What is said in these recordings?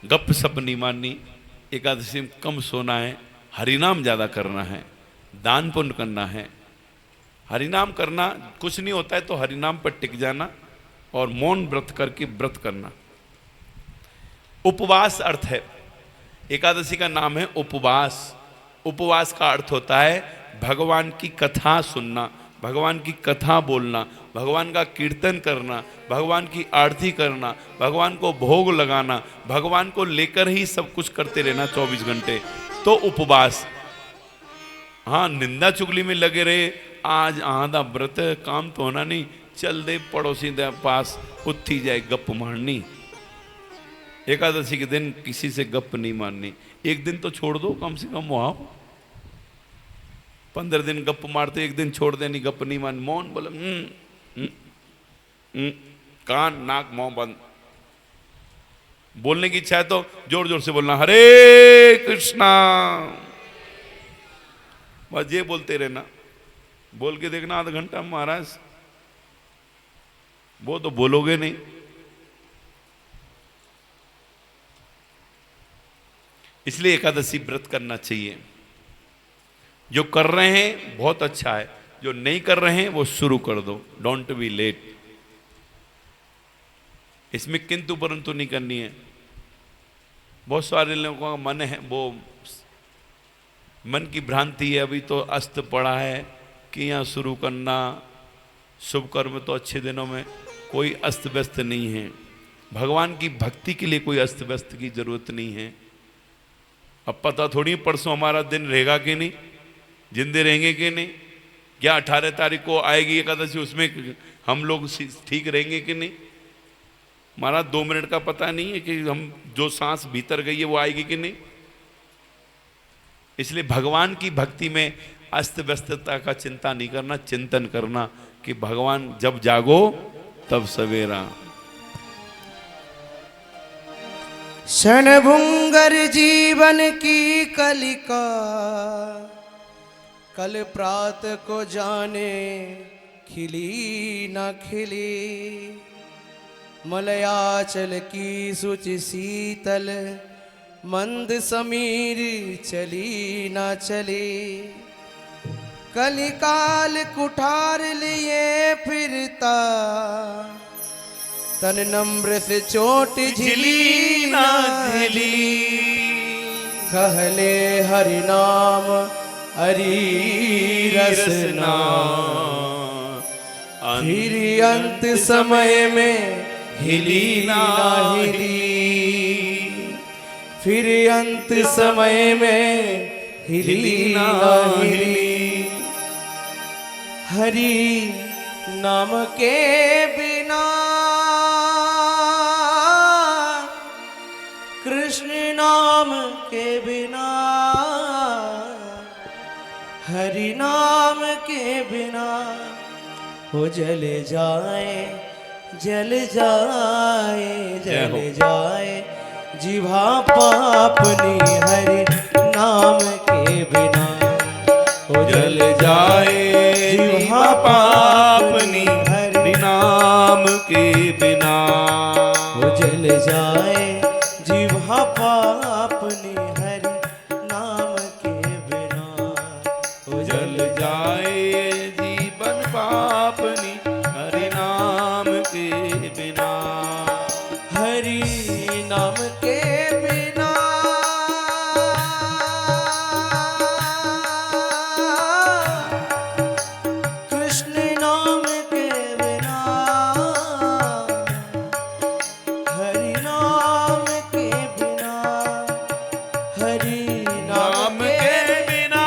गप सप नहीं माननी, एकादशी में कम सोना है, हरिनाम ज़्यादा करना है, दान पुण्य करना है। हरिनाम करना कुछ नहीं होता है तो हरिनाम पर टिक जाना और मौन व्रत करके व्रत करना। उपवास अर्थ है, एकादशी का नाम है उपवास। उपवास का अर्थ होता है भगवान की कथा सुनना, भगवान की कथा बोलना, भगवान का कीर्तन करना, भगवान की आरती करना, भगवान को भोग लगाना, भगवान को लेकर ही सब कुछ करते रहना 24 घंटे, तो उपवास। हाँ, निंदा चुगली में लगे रहे, आज आधा व्रत काम तो होना नहीं, चल दे पड़ोसी दे पास उत्थी जाए गप मारनी। एकादशी के दिन किसी से गप नहीं मारनी, एक दिन तो छोड़ दो कम से कम। वहां 15 दिन गप मारते, एक दिन छोड़ देनी, गप नहीं मान, मौन बोले कान नाक मुंह बंद। बोलने की इच्छा है तो जोर जोर से बोलना हरे कृष्णा, बस ये बोलते रहना। बोल के देखना आधा घंटा महाराज, वो तो बोलोगे नहीं। इसलिए एकादशी व्रत करना चाहिए। जो कर रहे हैं बहुत अच्छा है, जो नहीं कर रहे हैं वो शुरू कर दो, डोंट बी लेट। इसमें किंतु परंतु नहीं करनी है। बहुत सारे लोगों का मन है, वो मन की भ्रांति है, अभी तो अस्त पड़ा है कि यहाँ शुरू करना। शुभ कर्म तो अच्छे दिनों में कोई अस्त व्यस्त नहीं है। भगवान की भक्ति के लिए कोई अस्त व्यस्त की जरूरत नहीं है। अब पता थोड़ी परसों हमारा दिन रहेगा कि नहीं, जिंदे रहेंगे कि नहीं, क्या 18 तारीख को आएगी एकादशी, उसमें हम लोग ठीक रहेंगे कि नहीं। हमारा 2 मिनट का पता नहीं है कि हम जो सांस भीतर गई है वो आएगी कि नहीं। इसलिए भगवान की भक्ति में अस्त व्यस्तता का चिंता नहीं करना, चिंतन करना कि भगवान जब जागो तब सवेरा। क्षणभंगुर जीवन की कलिका, कल प्रात को जाने खिली न खिली। मलयाचल की शुचि शीतल मंद समीर चली न चली। कलिकाल कुठार लिए फिरता, तन नम्र से चोट झिली ना झिली। कहले हरि नाम हरि रसना, फिर अंत समय में हिली ना हिली। फिर अंत समय में हिली ना हिली। हरि नाम के बिना, कृष्ण नाम के बिना, हरि नाम के बिना हो जल जाए, जल जाए, जल जाए जिभा पापनी। हरि नाम के बिना हो जल जाए जिभा पापनी। हरि नाम के बिना हो जल जाए जिभा पापनी। हरि नाम के बिना हो जल जाए जीवन पापनी। हरि नाम के बिना, हरि नाम के बिना, कृष्ण नाम के बिना, हरि नाम के बिना, हरि नाम के बिना,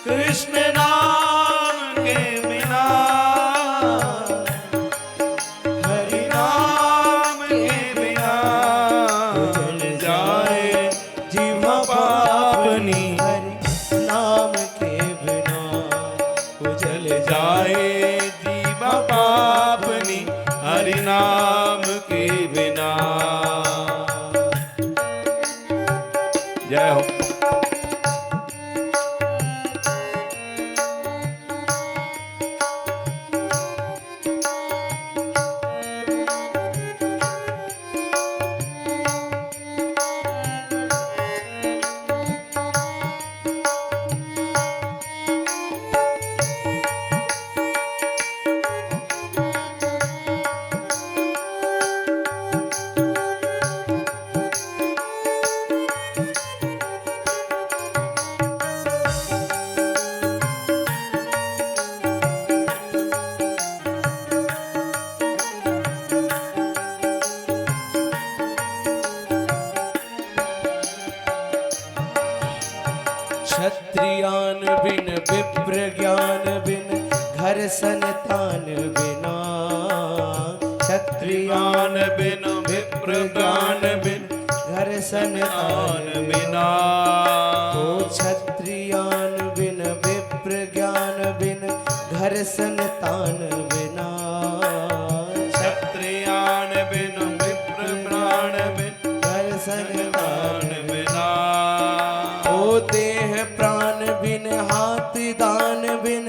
कृष्ण नाम के बिना, हरि नाम के बिना जल जाए जीवा पापनी। हरि नाम के बिना जल जाए जीवा पापनी। हरि नाम के बिना। जय हो। संतान बिना, क्षत्रियान बिन विप्र ज्ञान बिन घर संतान बिना। ओ क्षत्रियान बिन विप्र ज्ञान बिन घर संतान बिना, क्षत्रियान बिन विप्र प्राण बिन घर संतान बिना। ओ देह प्राण बिन हाथ दान बिन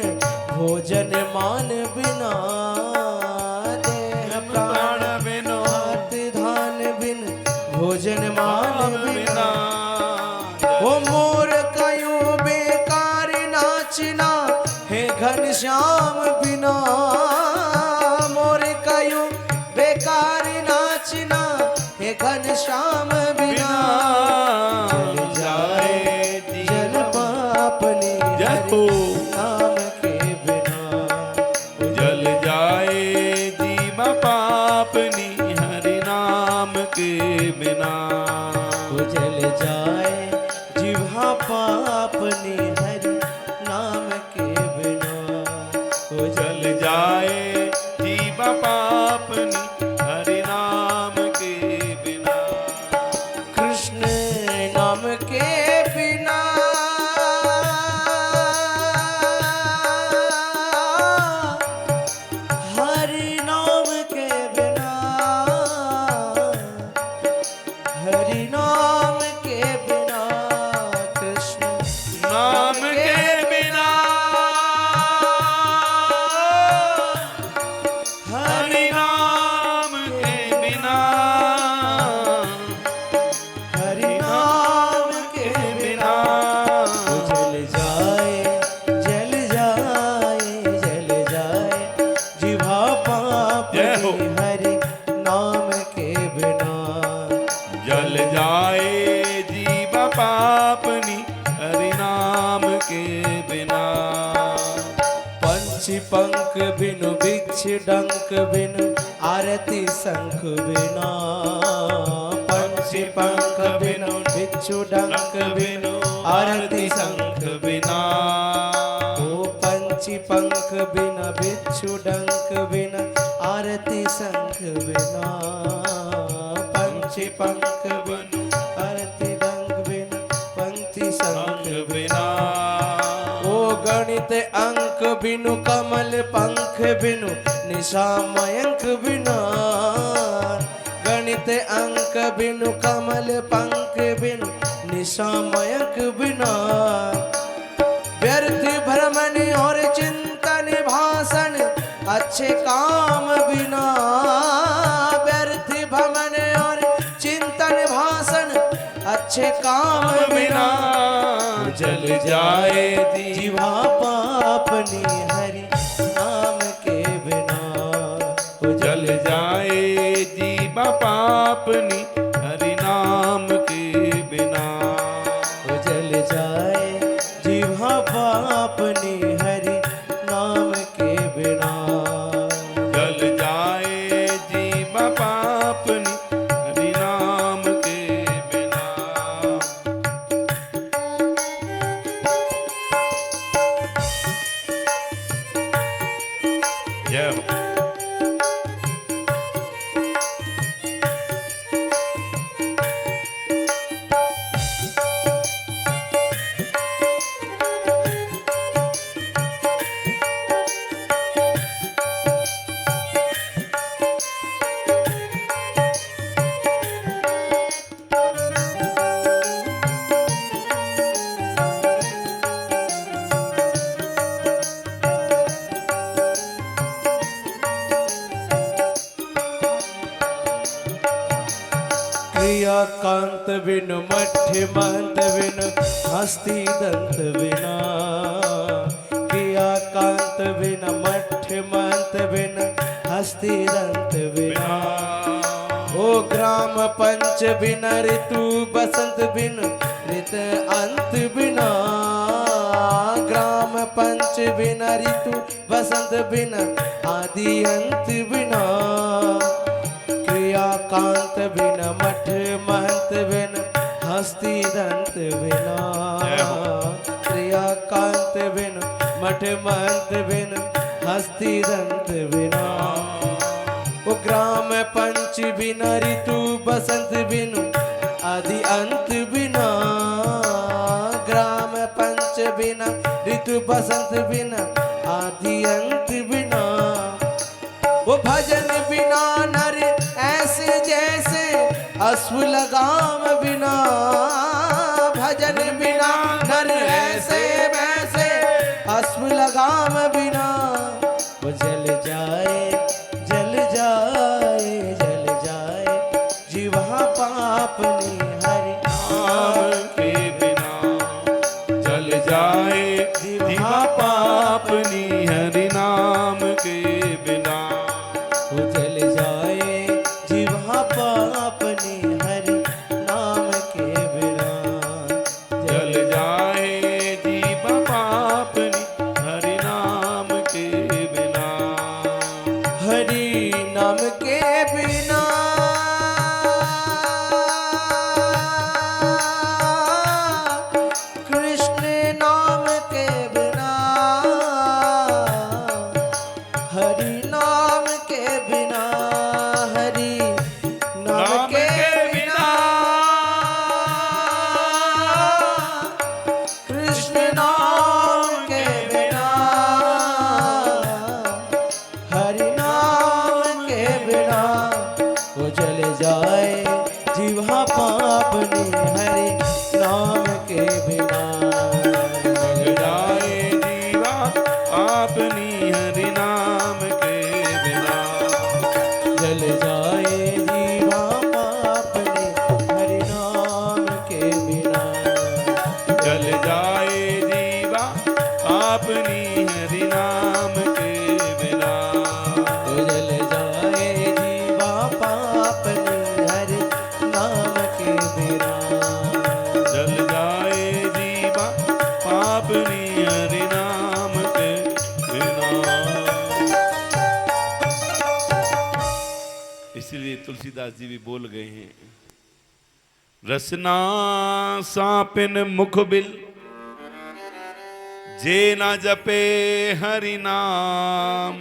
भोजन मान बिना, देह प्राण बिन हाथ दान बिन भोजन मान बिना। ओ मोर कयो बेकार नाचना हे घनश्याम बिना, मोर कयो बेकार नाचना हे घनश्याम बिना। जल जाए जल पापनी हरि नाम के बिना, जल जाए जीवा पापनी हरि नाम के बिना। जल जाए जिह्वा पापनी हरि नाम के बिना, जल जाए जीवा पापनी हरि नाम के बिना। कृष्ण नाम के बिना, हरि नाम के बिना, हरि नाम के बिना, कृष्ण नाम के बिना, हरि नाम के बिना, हरि नाम के बिना। जल जाए जल जाए जल जाए जिह्वा जय हो। पापनी हरि नाम के बिना, जल जाए जीवा पापनी हरि नाम के बिना। पंछी पंख बिनु बिछ डंक बिनु आरती शंख बिना, पंछी पंख बिनु बिच्छू डंक बिनु आरती शंख बिना। ओ पंछी पंख बिना बिच्छू डंक बिना आरती शंख बिना, पंछी पंख बिनु आरती डंक बिना पंक्ति शंख बिना। ओ गणित अंक बिनु कमल पंख बिनु निशा मयंक बिना, गणित अंक बिनु कमल पंख बिनु निशा मयंक बिना। व्यर्थ भ्रमण और चिंतन भाषण अच्छे काम बिना, व्यर्थ भ्रमण और चिंतन भाषण अच्छे काम बिना। जल जाए जीवा पापनी हरि नाम के बिना, जल जाए जीवा पापनी हरि नाम के बिना। जल जाए जीवा पापनी हरि नाम के बिना, जल जाए जीवा पापनी हरि नाम के बिना। जय हो। क्रिया कांत बिनु मठ मंत बिनु हस्ती दंत बिना, क्रिया कांत बिनु मठ मंत बिनु हस्ती दंत बिना। ओ ग्राम पंच बिना ऋतु बसंत बिनु ऋत अंत बिना, ग्राम पंच बिना ऋतु बसंत बिना आदि अंत बिना। क्रिया कांत बिन मठ महंत बिन हस्ती दंत बिना, क्रिया कांत बिन मठ महंत बिन हस्ती दंत बिना। वो ग्राम पंच बिना ऋतु बसंत बिनु आदि अंत बिना। ग्राम पंच बिना ऋतु बसंत बिना आदि अंत बिना। वो भजन बिना नर ऐसे जैसे अश्व लगाम बिना। भजन बिना नर ऐसे वैसे अश्व लगाम बिना। वो जल जाए जल जाए जल जाए जीवा पाप हरि नाम के बिना जल जाए जीवा पापनी हरि नाम के बिना। वो जल जाए जीवा पापनी हरि नाम के बिना। जल जाए जीवा पापनी हरि नाम के बिना। हरि नाम के बिना। कृष्ण नाम के बिना। हरि नाम के बिना। हरि नाम के बिना। कृष्ण नाम के बिना। हरि नाम के बिना। वो जल जाए जीवा पापनी हरि नाम के बिना। जल जाए जीवा पापनी हरि नाम के बिना। जल जाए जीवा पापनी हरि नाम के बिना। जल जाए जीवा पापनी हरि नाम के बिना। वो जल जाए जीवा पापनी हरि नाम के बिना। जल जाए जीवा पापनी हरि नाम के बिना। इसलिए तुलसीदास जी भी बोल गए हैं, रसना सापिन मुख बिल जे ना जपे हरि नाम।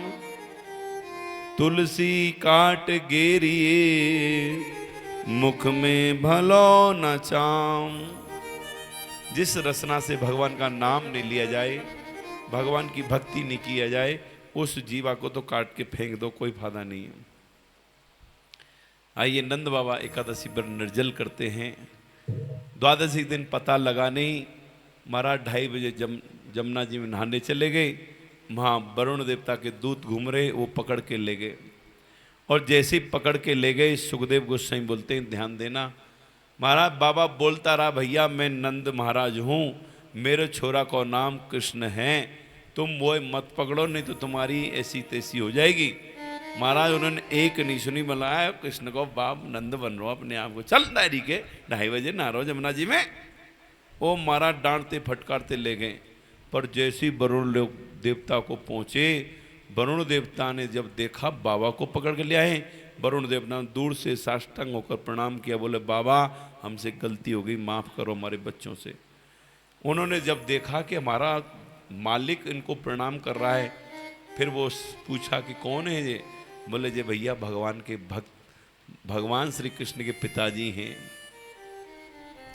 तुलसी काट गेरिए मुख में भलो न चाम। जिस रसना से भगवान का नाम नहीं लिया जाए, भगवान की भक्ति नहीं किया जाए, उस जीवा को तो काट के फेंक दो, कोई फायदा नहीं है। आइए नंद बाबा एकादशी पर निर्जल करते हैं। द्वादशी दिन पता लगाने ही महाराज 2:30 बजे जमुना जी में नहाने चले गए। वहाँ वरुण देवता के दूत घूम रहे, वो पकड़ के ले गए। और जैसे ही पकड़ के ले गए, सुखदेव गोस्वामी बोलते हैं, ध्यान देना। महाराज बाबा बोलता रहा, भैया मैं नंद महाराज हूँ, मेरे छोरा का नाम कृष्ण है, तुम वो मत पकड़ो, नहीं तो तुम्हारी ऐसी तैसी हो जाएगी। महाराज उन्होंने एक नहीं सुनी, बुलाया कृष्ण को, बाप नंद बन रहो अपने आप को, चल डायरी के 2:30 बजे नहा रहो जमुना जी में। वो महाराज डांटते फटकारते ले गए। पर जैसी वरुण देवता को पहुँचे, वरुण देवता ने जब देखा बाबा को पकड़ के ले आए, वरुण देवता ने दूर से साष्टांग होकर प्रणाम किया, बोले बाबा हमसे गलती हो गई, माफ़ करो हमारे बच्चों से। उन्होंने जब देखा कि हमारा मालिक इनको प्रणाम कर रहा है, फिर वो पूछा कि कौन है ये? बोले जे भैया भगवान के भक्त, भगवान श्री कृष्ण के पिताजी हैं।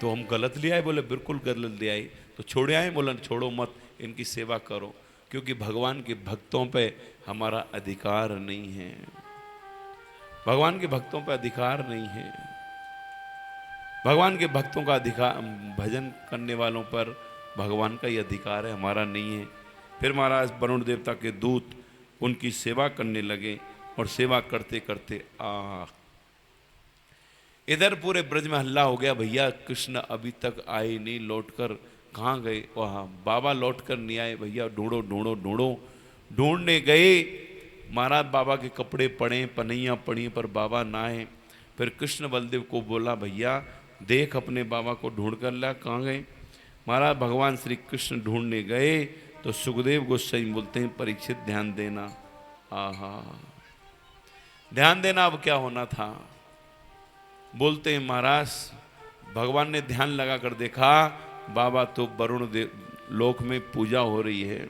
तो हम गलत ले आए? बोले बिल्कुल गलत ले आए। तो छोड़े आए? बोले छोड़ो मत, इनकी सेवा करो, क्योंकि भगवान के भक्तों पे हमारा अधिकार नहीं है। भगवान के भक्तों पे अधिकार नहीं है। भगवान के भक्तों का अधिकार, भजन करने वालों पर भगवान का ही अधिकार है, हमारा नहीं है। फिर महाराज वरुण देवता के दूत उनकी सेवा करने लगे, और सेवा करते करते इधर पूरे ब्रज में हल्ला हो गया, भैया कृष्ण अभी तक आए नहीं, लौटकर कहाँ गए? वहाँ बाबा लौटकर नहीं आए, भैया ढूंढो ढूंढो ढूंढो। ढूंढने गए, महाराज बाबा के कपड़े पड़े, पनैया पड़ी, पर बाबा ना आए। फिर कृष्ण बलदेव को बोला, भैया देख अपने बाबा को ढूंढ कर ला, कहाँ गए? महाराज भगवान श्री कृष्ण ढूंढने गए तो सुखदेव गोस्वामी बोलते हैं, परीक्षित ध्यान देना। आहा, ध्यान देना, अब क्या होना था। बोलते हैं महाराज भगवान ने ध्यान लगा कर देखा, बाबा तो वरुण देव लोक में पूजा हो रही है।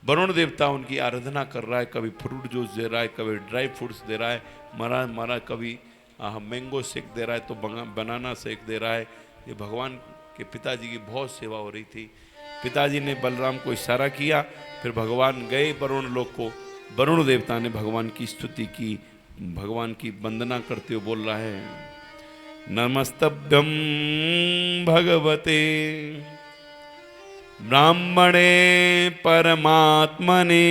वरुण देवता उनकी आराधना कर रहा है, कभी फ्रूट जूस दे रहा है, कभी ड्राई फ्रूट्स दे रहा है, महाराज कभी मैंगो शेक दे रहा है, तो बनाना शेक दे रहा है। ये भगवान के पिताजी की बहुत सेवा हो रही थी। पिताजी ने बलराम को इशारा किया, फिर भगवान गए वरुण लोक को। वरुण देवता ने भगवान की स्तुति की, भगवान की वंदना करते हुए बोल रहा है, नमस्तभ्यं भगवते ब्राह्मणे परमात्मने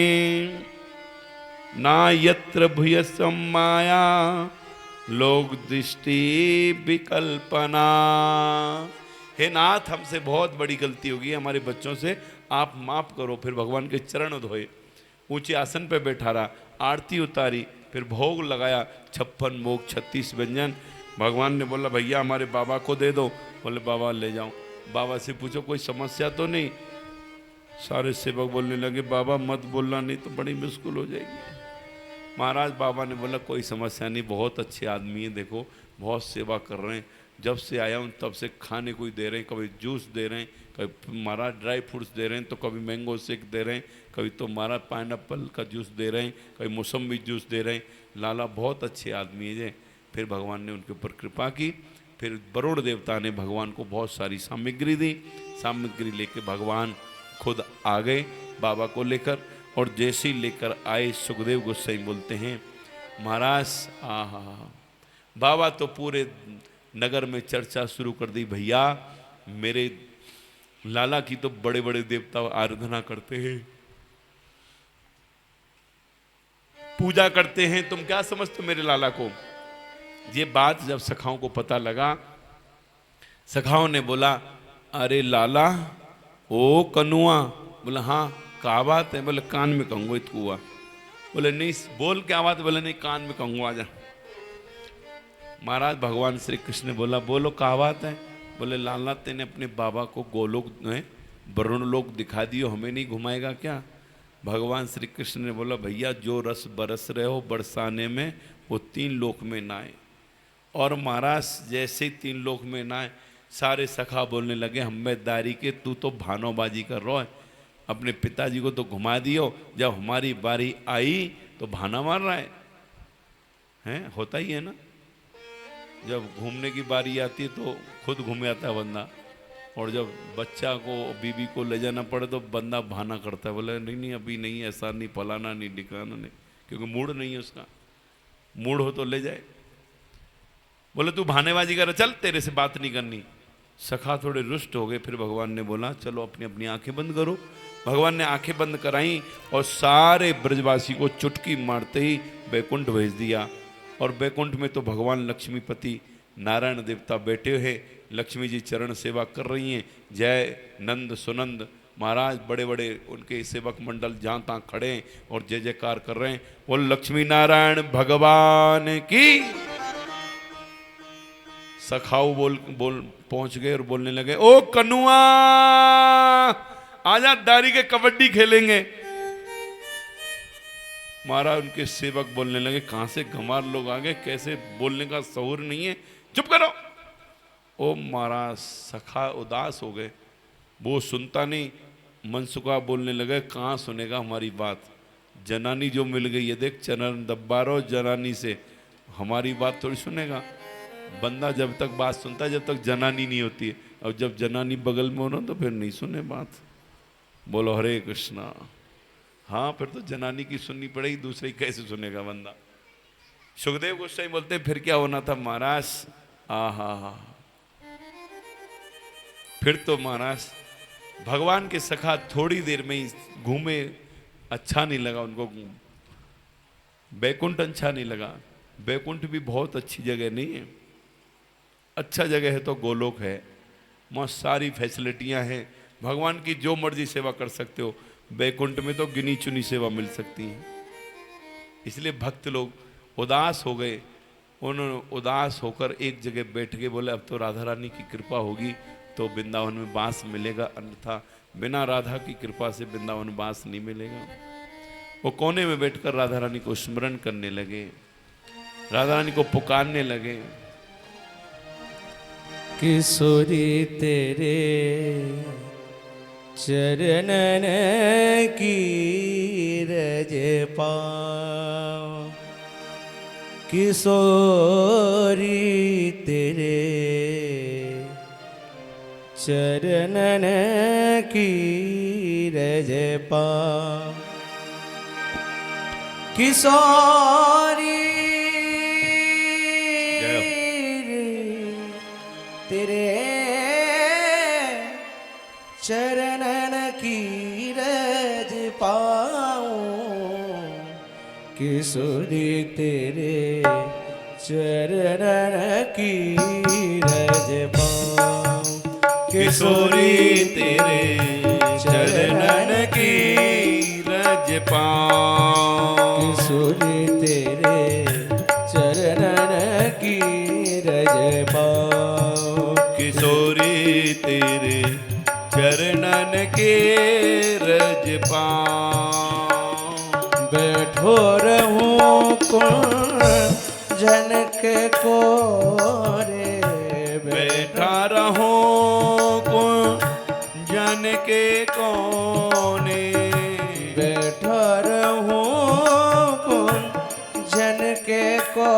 ना यत्र भूयस्वं माया लोक दृष्टि विकल्पना। हे नाथ, हमसे बहुत बड़ी गलती होगी हमारे बच्चों से, आप माफ करो। फिर भगवान के चरण धोए, ऊंचे आसन पे बैठा रहा, आरती उतारी, फिर भोग लगाया, 56 भोग 36 व्यंजन। भगवान ने बोला भैया हमारे बाबा को दे दो। बोले बाबा ले जाओ। बाबा से पूछो कोई समस्या तो नहीं। सारे सेवक बोलने लगे बाबा मत बोलना, नहीं तो बड़ी मुश्किल हो जाएगी। महाराज बाबा ने बोला कोई समस्या नहीं, बहुत अच्छे आदमी हैं, देखो बहुत सेवा कर रहे हैं, जब से आया हूँ तब से खाने को ही दे रहे हैं, कभी जूस दे रहे हैं, कभी महाराज ड्राई फ्रूट्स दे रहे हैं, तो कभी मैंगो शेक दे रहे हैं, कभी तो महाराज पाइनएप्पल का जूस दे रहे हैं, कभी मौसम्बी जूस दे रहे हैं। लाला बहुत अच्छे आदमी है। फिर भगवान ने उनके ऊपर कृपा की। फिर वरुण देवता ने भगवान को बहुत सारी सामग्री दी। सामग्री लेके भगवान खुद आ गए बाबा को लेकर, और जैसे ही लेकर आए सुखदेव गोस्वामी बोलते हैं महाराज आहा, बाबा तो पूरे नगर में चर्चा शुरू कर दी, भैया मेरे लाला की तो बड़े बड़े देवता आराधना करते हैं, पूजा करते हैं, तुम क्या समझते हो मेरे लाला को। ये बात जब सखाओं को पता लगा, सखाओं ने बोला अरे लाला ओ कनुआ। बोला हाँ क्या बात है। बोले कान में कहूँगा तू हुआ। बोले नहीं बोल क्या बात। बोले नहीं कान में कहूँगा आजा। महाराज भगवान श्री कृष्ण ने बोला बोलो क्या बात है। बोले लाला तेने अपने बाबा को गोलोक में वरुण लोक दिखा दियो, हमें नहीं घुमाएगा क्या। भगवान श्री कृष्ण ने बोला भैया जो रस बरस रहे हो बरसाने में वो 3 लोक में नाए। और महाराज जैसे 3 लोक में नाए, सारे सखा बोलने लगे हमेदारी के तू तो भानोबाजी कर रहा है, अपने पिताजी को तो घुमा दियो, जब हमारी बारी आई तो भाना मार रहा है। हैं होता ही है ना, जब घूमने की बारी आती है तो खुद घूम आता है बंदा, और जब बच्चा को बीबी को ले जाना पड़े तो बंदा बहाना करता है। बोले नहीं नहीं अभी नहीं, ऐसा नहीं, फलाना नहीं, डिकाना नहीं, क्योंकि मूड नहीं है उसका। मूड हो तो ले जाए। बोले तू बहानेबाजी कर, चल तेरे से बात नहीं करनी। सखा थोड़े रुष्ट हो गए। फिर भगवान ने बोला चलो अपनी अपनी आंखें बंद करो। भगवान ने आंखें बंद कराई और सारे ब्रजवासी को चुटकी मारते ही बैकुंठ भेज दिया। और बैकुंठ में तो भगवान लक्ष्मीपति नारायण देवता बैठे हैं, लक्ष्मी जी चरण सेवा कर रही हैं। जय नंद सुनंद महाराज बड़े बड़े उनके सेवक मंडल जहाँ तहाँ खड़े हैं और जय जयकार कर रहे हैं। वो लक्ष्मी नारायण भगवान की। सखाऊ बोल पहुंच गए और बोलने लगे ओ कनुआ आजा दारी के कबड्डी खेलेंगे। महाराज उनके सेवक बोलने लगे कहां से गंवार लोग आ गए, कैसे बोलने का शऊर नहीं है, चुप करो। ओ महाराज सखा उदास हो गए, वो सुनता नहीं। मनसुखा बोलने लगे कहाँ सुनेगा हमारी बात, जनानी जो मिल गई है देख, चरण दब्बा रहो जनानी से, हमारी बात थोड़ी सुनेगा। बंदा जब तक बात सुनता है जब तक जनानी नहीं होती है, और जब जनानी बगल में हो ना तो फिर नहीं सुने बात। बोलो हरे कृष्णा। हाँ फिर तो जनानी की सुननी पड़ेगी, दूसरी कैसे सुनेगा बंदा। सुखदेव गोस्वामी बोलते हैं फिर क्या होना था महाराज, आहा फिर तो महाराज भगवान के सखा थोड़ी देर में ही घूमे, अच्छा नहीं लगा उनको, बैकुंठ अच्छा नहीं लगा। बैकुंठ भी बहुत अच्छी जगह नहीं है, अच्छा जगह है तो गोलोक है, वहाँ सारी फैसिलिटियाँ हैं, भगवान की जो मर्जी सेवा कर सकते हो। बैकुंठ में तो गिनी चुनी सेवा मिल सकती है। इसलिए भक्त लोग उदास हो गए, उन्होंने उदास होकर एक जगह बैठ के बोले अब तो राधा रानी की कृपा होगी तो वृंदावन में बांस मिलेगा, अन्यथा बिना राधा की कृपा से वृंदावन बांस नहीं मिलेगा। वो कोने में बैठकर राधा रानी को स्मरण करने लगे, राधा रानी को पुकारने लगे। किशोरी तेरे चरणन की रज पाओ किशोरी तेरे चरणन की रज पाओ किशोरी तेरे चरणन की रज पाऊं किशोरी तेरे चरणन की रज पाऊं किशोरी तेरे चरणन की रज पाऊं किशोरी तेरे चरणन की रज पाऊं किशोरी तेरे चरणन के रज पाऊं बैठो रहूं कौन जनक को रे बैठा रहो कौन जन के कोने बैठा रहूं कौन जन के को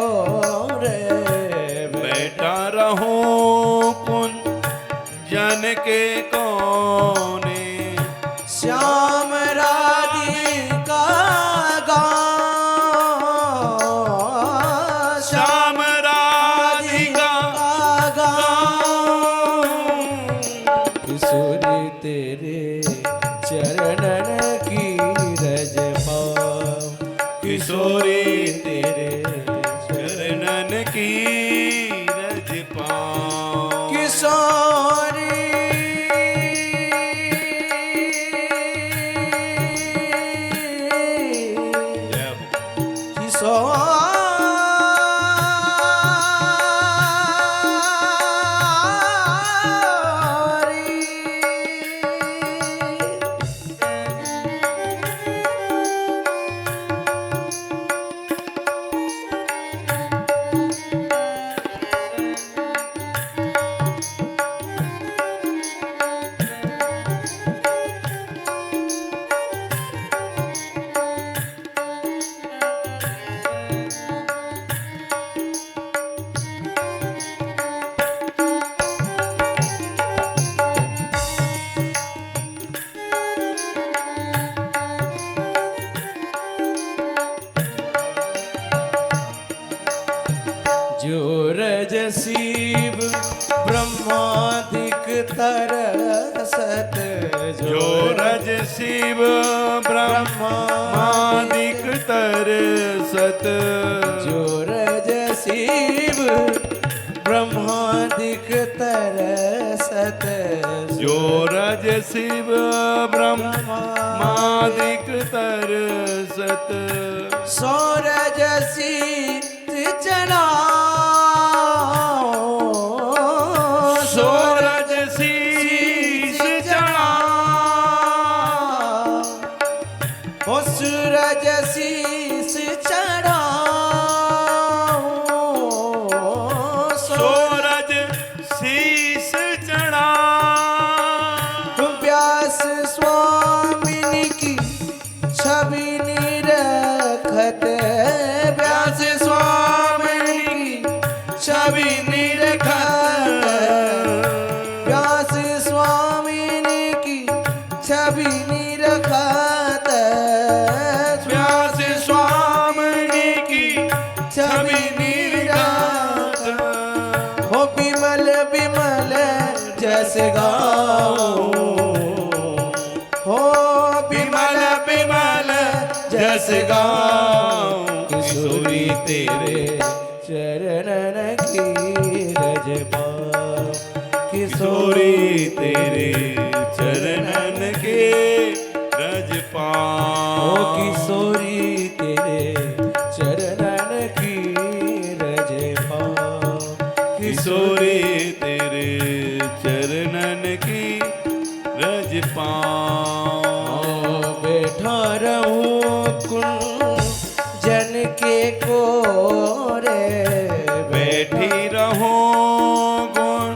रे बैठा रहो कौन जन के कोने श्याम राधिका गाँव श्याम राधिका किशोरी तेरे चरणन की रज पाओ किशोरी तेरे चरणन की रज पाऊं किशोरी जो रजसीब ब्रह्मादिक तरसत जो रज शिव ब्रह्मादिक तरसत जो रजसीब ब्रह्मादिक तरसत जो रज शिव ब्रह्मादिक तरसत सो रजसी चना सूरज शीश चढ़ा ओ सूरज शीस चढ़ा सूरज शीश चढ़ा व्यास स्वामिनी की छवि निरखत व्यास स्वामिनी की छवि निरखत व्यास स्वामिनी की छवि निरखत व्यास स्वामिनी की छवि निरखत हो विमल विमल जस गाओ हो विमल विमल जस गाऊं किशोरी तेरे चरणन की रज पाओ किशोरी तेरे चरणन के रज ओ पाऊं किशोरी तेरे चरणन की रज पाओ किशोरी तेरे चरणन की रज पाऊं बैठा रहूं कुन जन के को रे बैठी रहो गुण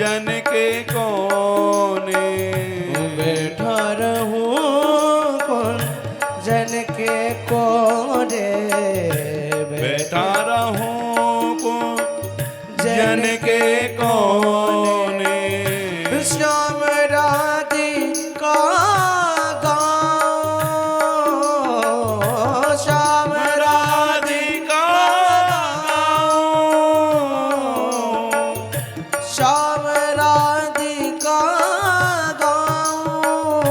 जन के कोने कोरे बैठा रहूं को जन के कोने। श्याम राधिका गाऊं, श्याम राधिका श्याम राधिका गाऊं,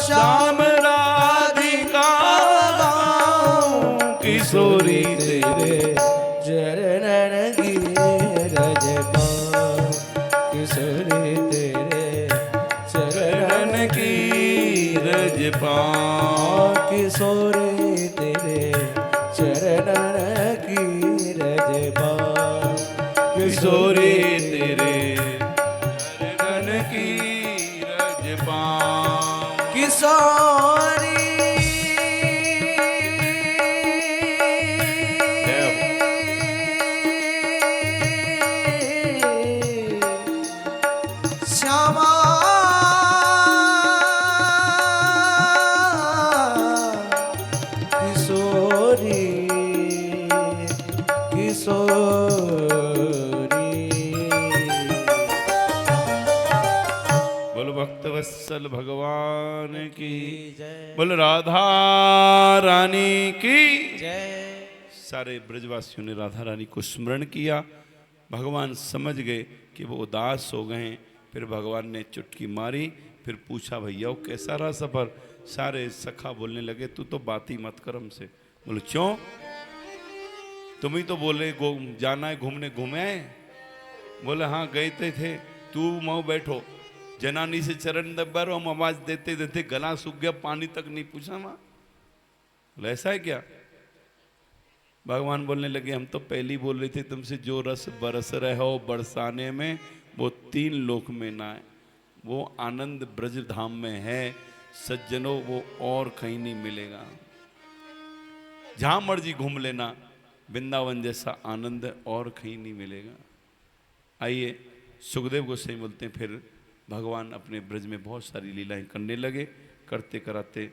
श्याम राधिका किशोरी तेरे चरणन की रजपा, किशोरी तेरे चरणन की रजपा। किशोरी तेरे चरणन की रजपा, किशोरी तेरे चरण की रजपा। किशोरी श्यामा किशोरी किशोरी। बोलो भक्तवत्सल भगवान की जय बोलो राधा रानी की। जय। सारे ब्रजवासियों ने राधा रानी को स्मरण किया। भगवान समझ गए कि वो उदास हो गए हैं। फिर भगवान ने चुटकी मारी। फिर पूछा भैया वो कैसा रहा सफर। सारे सखा बोलने लगे तू तो बात ही मत कर हमसे। बोलो क्यों, तुम ही तो बोले जाना है घूमने, घूमे आए। बोले हाँ गए थे। तू मऊ बैठो, जनानी से चरण दबारो, हम आवाज देते देते गला सूख गया, पानी तक नहीं पूछा माँ। बोले ऐसा है क्या। भगवान बोलने लगे हम तो पहले ही बोल रहे थे तुमसे, जो रस बरस रहे हो बरसाने में वो 3 लोक में ना है, वो आनंद ब्रज धाम में है सज्जनों, वो और कहीं नहीं मिलेगा। जहां मर्जी घूम लेना, वृंदावन जैसा आनंद और कहीं नहीं मिलेगा। आइए सुखदेव गोस्वामी बोलते हैं फिर भगवान अपने ब्रज में बहुत सारी लीलाएं करने लगे। करते कराते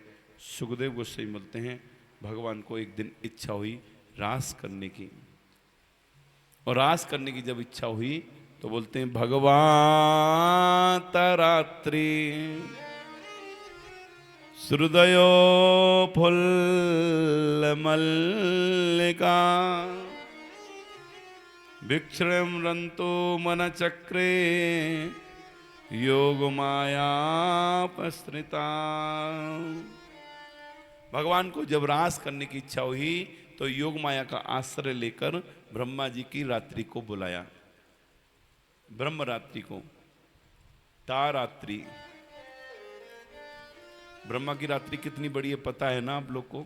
सुखदेव गोस्वामी बोलते हैं भगवान को एक दिन इच्छा हुई रास करने की। और रास करने की जब इच्छा हुई तो बोलते हैं भगवान तरात्रि हृदयो फुल्ल मल्लिका विक्षण रंतो मन चक्रे योग माया पस्त्रिता। भगवान को जब रास करने की इच्छा हुई तो योग माया का आश्रय लेकर ब्रह्मा जी की रात्रि को बुलाया। ब्रह्म रात्रि को तारात्रि। ब्रह्मा की रात्रि कितनी बड़ी है पता है ना आप लोग को,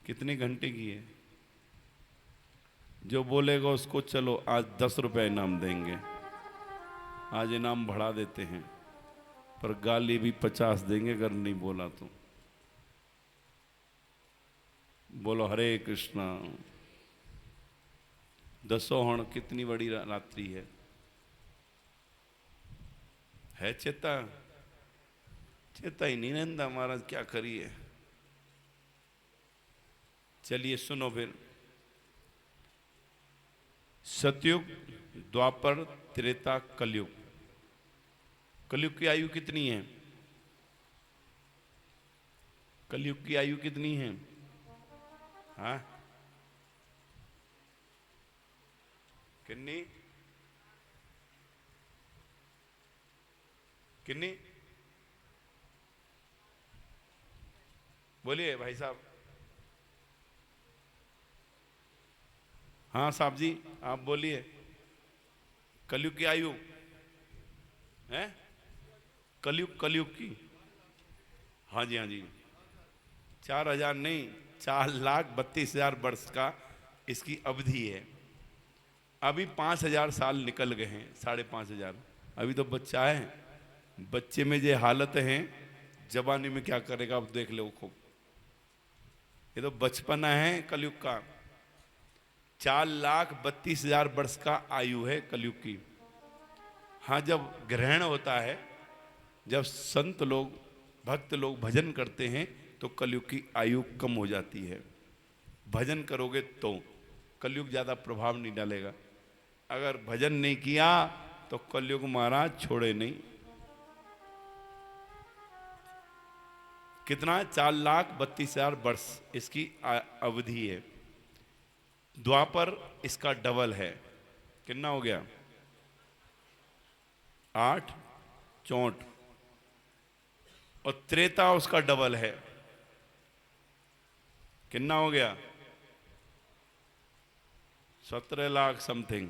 कितने घंटे की है। जो बोलेगा उसको चलो आज 10 रुपए इनाम देंगे। आज इनाम बढ़ा देते हैं पर गाली भी 50 देंगे अगर नहीं बोला तो। बोलो हरे कृष्णा। 10 हण कितनी बड़ी रात्रि है चेता। चेता ही नहीं रहता महाराज, क्या करिए। चलिए सुनो फिर। सतयुग, द्वापर, त्रेता, कलयुग। कलयुग की आयु कितनी है। कलयुग की आयु कितनी है। हाँ कितनी कितनी बोलिए भाई साहब। हाँ साहब जी आप बोलिए। कलयुग की आयु है, कलयुग की। हाँ जी 4000 नहीं, 4,32,000 वर्ष का इसकी अवधि है। अभी 5000 साल निकल गए हैं, 5,500। अभी तो बच्चा है, बच्चे में जो हालत है जवानी में क्या करेगा आप देख लो खूब। ये तो बचपना है कलयुग का। 4,32,000 वर्ष का आयु है कलयुग की। हाँ जब ग्रहण होता है, जब संत लोग भक्त लोग भजन करते हैं तो कलयुग की आयु कम हो जाती है। भजन करोगे तो कलयुग ज्यादा प्रभाव नहीं डालेगा। अगर भजन नहीं किया तो कलयुग महाराज छोड़े नहीं। कितना 4,32,000 वर्ष इसकी अवधि है। द्वापर इसका डबल है, कितना हो गया 8 64, और त्रेता उसका डबल है, कितना हो गया 17 लाख समथिंग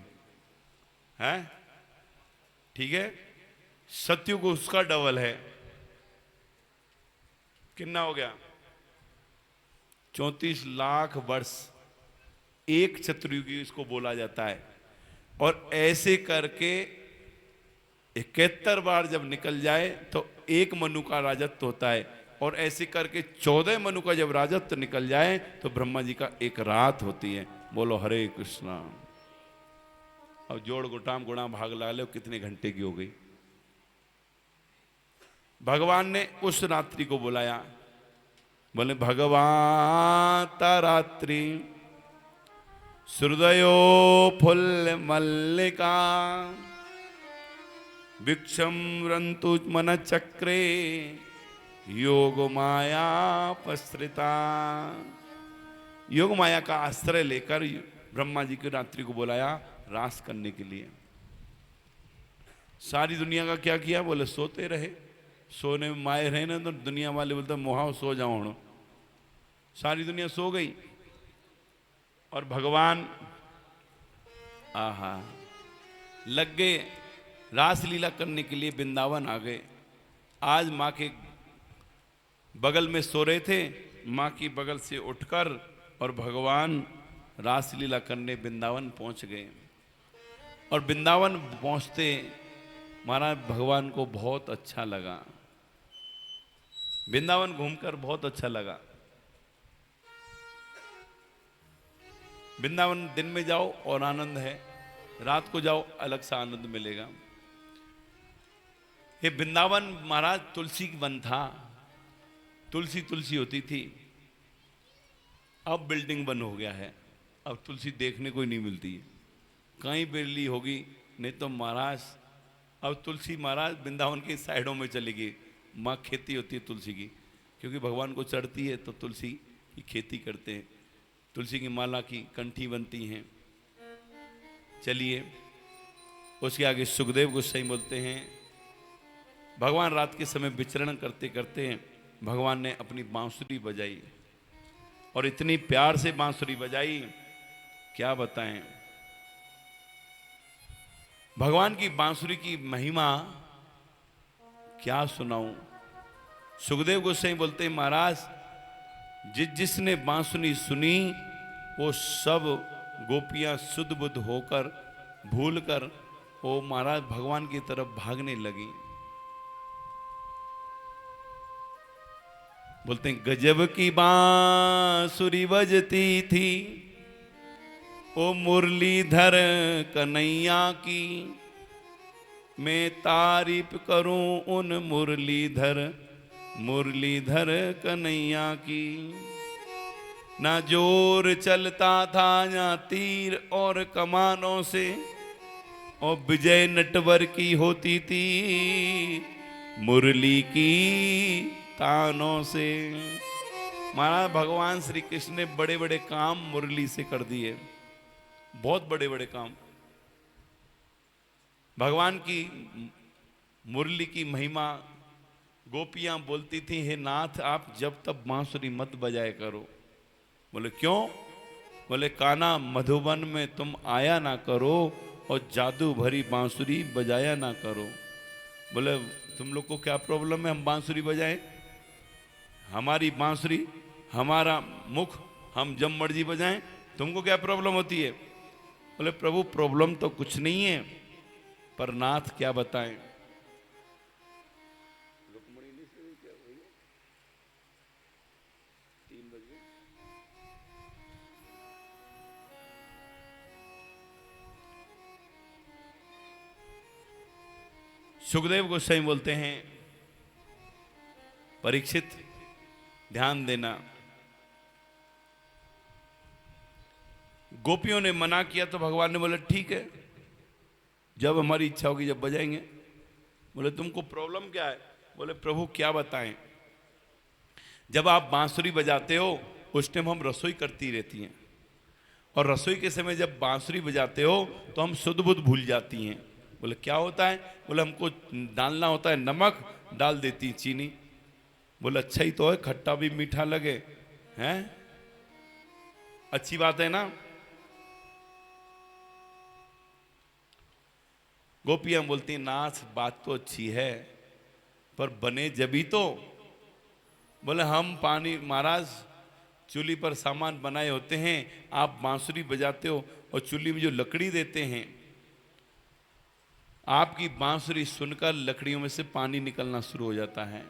है, ठीक है। सतयुग उसका डबल है, कितना हो गया 34 लाख वर्ष एक चतुर्युगी इसको बोला जाता है। और ऐसे करके 71 बार जब निकल जाए तो एक मनु का राजत्व होता है, और ऐसे करके 14 मनु का जब राजत्व निकल जाए तो ब्रह्मा जी का एक रात होती है। बोलो हरे कृष्णा। और जोड़ गुटाम गुणा भाग लगा लो कितने घंटे की हो गई। भगवान ने उस रात्रि को बुलाया, बोले भगवान रात्रि हृदयो फुल्ल मल्लिका विक्षम रंतु मन चक्रे योग माया पसृता। योग माया का आश्रय लेकर ब्रह्मा जी की रात्रि को बुलाया रास करने के लिए। सारी दुनिया का क्या किया, बोले सोते रहे, सोने में माए रहे ना, तो दुनिया वाले बोलते मोहाओ सो जाओ हूं। सारी दुनिया सो गई और भगवान आहा लग गए रास लीला करने के लिए, वृंदावन आ गए। आज माँ के बगल में सो रहे थे, माँ की बगल से उठकर और भगवान रास लीला करने वृंदावन पहुंच गए। और वृंदावन पहुंचते महाराज भगवान को बहुत अच्छा लगा, वृंदावन घूमकर बहुत अच्छा लगा। वृंदावन दिन में जाओ और आनंद है, रात को जाओ अलग सा आनंद मिलेगा। ये वृंदावन महाराज तुलसी वन था, तुलसी तुलसी होती थी, अब बिल्डिंग बन हो गया है, अब तुलसी देखने को ही नहीं मिलती है। कहीं बिरली होगी, नहीं तो महाराज अब तुलसी महाराज वृंदावन की साइडों में चली गई। माँ खेती होती है तुलसी की, क्योंकि भगवान को चढ़ती है तो तुलसी की खेती करते हैं, तुलसी की माला की कंठी बनती हैं। चलिए उसके आगे सुखदेव गोस्वामी बोलते हैं, भगवान रात के समय विचरण करते करते भगवान ने अपनी बांसुरी बजाई, और इतनी प्यार से बांसुरी बजाई क्या बताएं। भगवान की बांसुरी की महिमा क्या सुनाऊं। सुखदेव गोस्वामी बोलते हैं, महाराज जिसने बांसुरी सुनी वो सब गोपियां शुद्ध बुद्ध होकर भूलकर वो महाराज भगवान की तरफ भागने लगी। बोलते हैं गजब की बांसुरी बजती थी ओ मुरलीधर कन्हैया की, मैं तारीफ करूं उन मुरलीधर कन्हैया की। ना जोर चलता था ना तीर और कमानों से, और विजय नटवर की होती थी मुरली की तानों से। महाराज भगवान श्री कृष्ण ने बड़े बड़े काम मुरली से कर दिए, बहुत बड़े बड़े काम। भगवान की मुरली की महिमा गोपियां बोलती थी, हे नाथ आप जब तब बांसुरी मत बजाया करो। बोले क्यों? बोले कान्हा मधुबन में तुम आया ना करो और जादू भरी बांसुरी बजाया ना करो। बोले तुम लोग को क्या प्रॉब्लम है हम बांसुरी बजाएं? हमारी बांसुरी हमारा मुख, हम जब मर्जी बजाएं, तुमको क्या प्रॉब्लम होती है? बोले प्रभु प्रॉब्लम तो कुछ नहीं है, पर नाथ क्या बताएं। सुखदेव गोस्वामी बोलते हैं, परीक्षित ध्यान देना। गोपियों ने मना किया तो भगवान ने बोला ठीक है, जब हमारी इच्छा होगी जब बजाएंगे। बोले तुमको प्रॉब्लम क्या है? बोले प्रभु क्या बताएं, जब आप बांसुरी बजाते हो उस टाइम हम रसोई करती रहती हैं, और रसोई के समय जब बांसुरी बजाते हो तो हम सुध बुध भूल जाती हैं। बोले क्या होता है? बोले हमको डालना होता है नमक, डाल देती हैं चीनी। बोले अच्छा ही तो है, खट्टा भी मीठा लगे, हैं अच्छी बात है ना। गोपियां बोलती हैं नाथ बात तो अच्छी है, पर बने जभी तो। बोले हम पानी महाराज चूल्ही पर सामान बनाए होते हैं, आप बांसुरी बजाते हो और चूल्ही में जो लकड़ी देते हैं, आपकी बांसुरी सुनकर लकड़ियों में से पानी निकलना शुरू हो जाता है।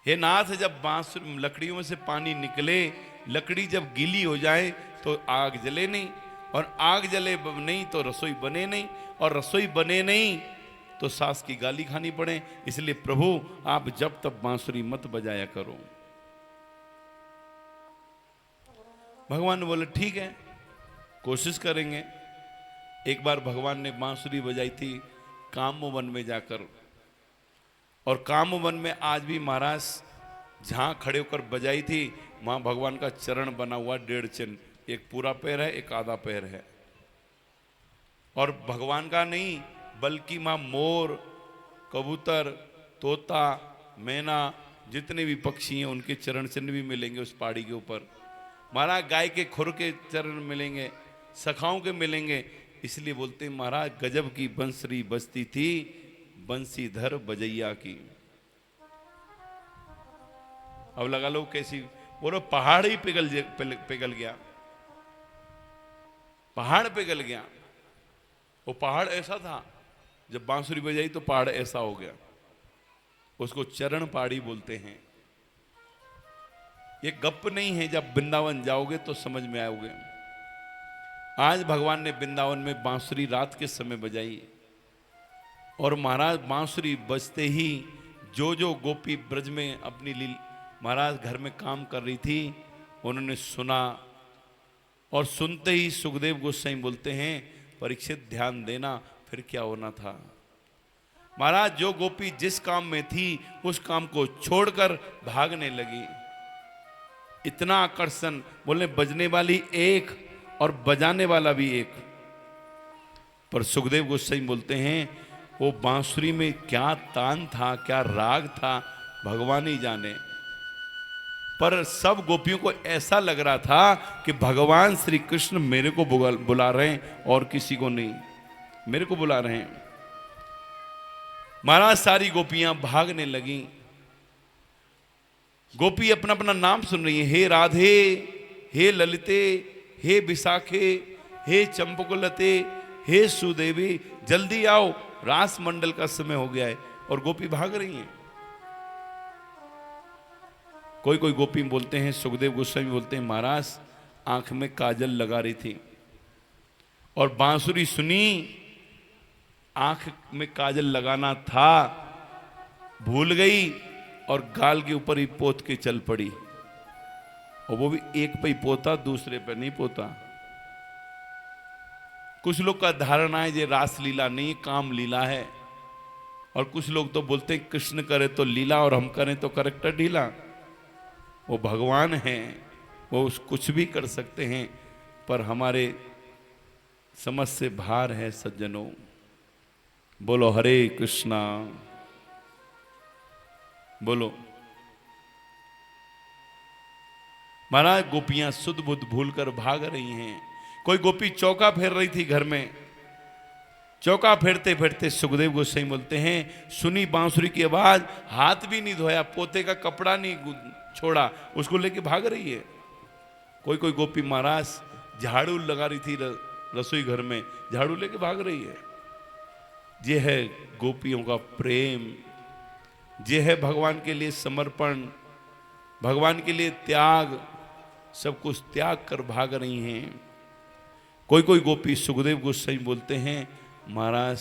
हे नाथ जब बांसुरी लकड़ियों में से पानी निकले, लकड़ी जब गीली हो जाए तो आग जले नहीं, और आग जले नहीं तो रसोई बने नहीं, और रसोई बने नहीं तो सास की गाली खानी पड़े। इसलिए प्रभु आप जब तब बांसुरी मत बजाया करो। भगवान ने बोले ठीक है कोशिश करेंगे। एक बार भगवान ने बांसुरी बजाई थी कामवन में जाकर, और कामवन में आज भी महाराज जहां खड़े होकर बजाई थी वहां भगवान का चरण बना हुआ 1.5 चिन्ह, एक पूरा पैर है एक आधा पैर है। और भगवान का नहीं बल्कि मां मोर, कबूतर, तोता, मैना, जितने भी पक्षी हैं उनके चरण चिन्ह भी मिलेंगे उस पहाड़ी के ऊपर। महाराज गाय के खुर के चरण मिलेंगे, सखाओं के मिलेंगे। इसलिए बोलते हैं महाराज गजब की बंसरी बजती थी बंसीधर बजैया की। अब लगा लो कैसी, बोलो पहाड़ ही पिघल गया, पहाड़ पिघल गया। वो पहाड़ ऐसा था, जब बांसुरी बजाई तो पहाड़ ऐसा हो गया। उसको चरण पहाड़ी बोलते हैं। ये गप नहीं है, जब वृंदावन जाओगे तो समझ में आओगे। आज भगवान ने वृंदावन में बांसुरी रात के समय बजाई, और महाराज बांसुरी बजते ही जो जो गोपी ब्रज में अपनी महाराज घर में काम कर रही थी उन्होंने सुना, और सुनते ही सुखदेव गोस्वामी बोलते हैं परीक्षित ध्यान देना फिर क्या होना था। महाराज जो गोपी जिस काम में थी उस काम को छोड़कर भागने लगी। इतना आकर्षण, बोले बजने वाली एक और बजाने वाला भी एक। पर सुखदेव गोस्वामी बोलते हैं वो बांसुरी में क्या तान था, क्या राग था, भगवान ही जाने। पर सब गोपियों को ऐसा लग रहा था कि भगवान श्री कृष्ण मेरे को बुला रहे हैं और किसी को नहीं, मेरे को बुला रहे हैं। महाराज सारी गोपियां भागने लगी। गोपी अपना अपना नाम सुन रही है, हे राधे, हे ललिते, हे विशाखे, हे चंपकलते, हे सुदेवी, जल्दी आओ रास मंडल का समय हो गया है। और गोपी भाग रही हैं। कोई कोई गोपी बोलते हैं, सुखदेव गोस्वामी बोलते हैं महाराज आंख में काजल लगा रही थी और बांसुरी सुनी, आंख में काजल लगाना था भूल गई और गाल के ऊपर ही पोत के चल पड़ी। और वो भी एक पे ही पोता, दूसरे पे नहीं पोता। कुछ लोग का धारणा है ये रास लीला नहीं काम लीला है, और कुछ लोग तो बोलते हैं कृष्ण करे तो लीला और हम करें तो करेक्टर ढीला। वो भगवान हैं, वो कुछ भी कर सकते हैं, पर हमारे समझ से बाहर है सज्जनों। बोलो हरे कृष्णा, बोलो। महाराज गोपियां सुध बुध भूलकर भाग रही हैं। कोई गोपी चौका फेर रही थी घर में। चौका फेरते फेरते सुखदेव गोस्वामी बोलते हैं सुनी बांसुरी की आवाज, हाथ भी नहीं धोया, पोते का कपड़ा नहीं छोड़ा, उसको लेके भाग रही है। कोई कोई गोपी महाराज झाड़ू लगा रही थी रसोई घर में, झाड़ू लेके भाग रही है। ये है गोपियों का प्रेम, ये है भगवान के लिए समर्पण, भगवान के लिए त्याग। सब कुछ त्याग कर भाग रही हैं। कोई कोई गोपी सुखदेव गोस्वामी बोलते हैं महाराज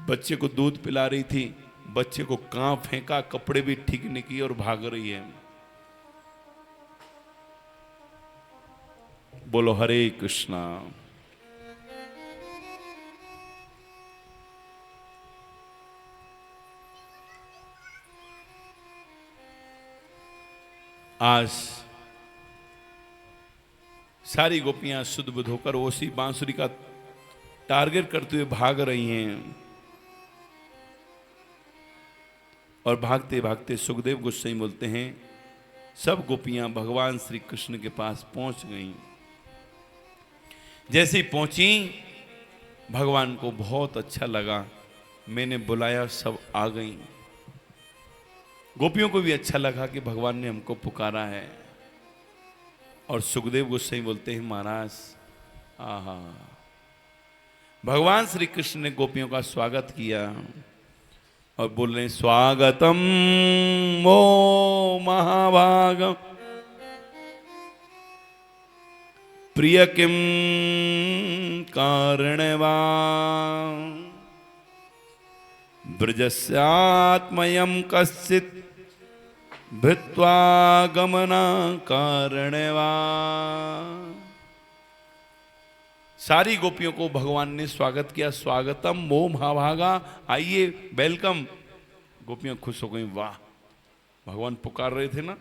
बच्चे को दूध पिला रही थी, बच्चे को कहां फेंका, कपड़े भी ठीक नहीं किए और भाग रही है। बोलो हरे कृष्णा। आज सारी गोपियां शुद्ध बुद्ध होकर उसी बांसुरी का टारगेट करते हुए भाग रही हैं। और भागते भागते सुखदेव गोस्वामी बोलते हैं सब गोपियां भगवान श्री कृष्ण के पास पहुंच गईं। जैसे ही पहुंची भगवान को बहुत अच्छा लगा, मैंने बुलाया सब आ गईं। गोपियों को भी अच्छा लगा कि भगवान ने हमको पुकारा है। और सुखदेव गोस्वामी बोलते हैं महाराज आहा, भगवान श्री कृष्ण ने गोपियों का स्वागत किया और बोल रहे स्वागतम वो महाभागम प्रिय किम कारणवा ब्रजस्यात्मयं कश्चित् भित्वा गमना कारणवा। सारी गोपियों को भगवान ने स्वागत किया। स्वागतम मो महाभागा, आइए वेलकम। गोपियां खुश हो गई, वाह भगवान पुकार रहे थे ना,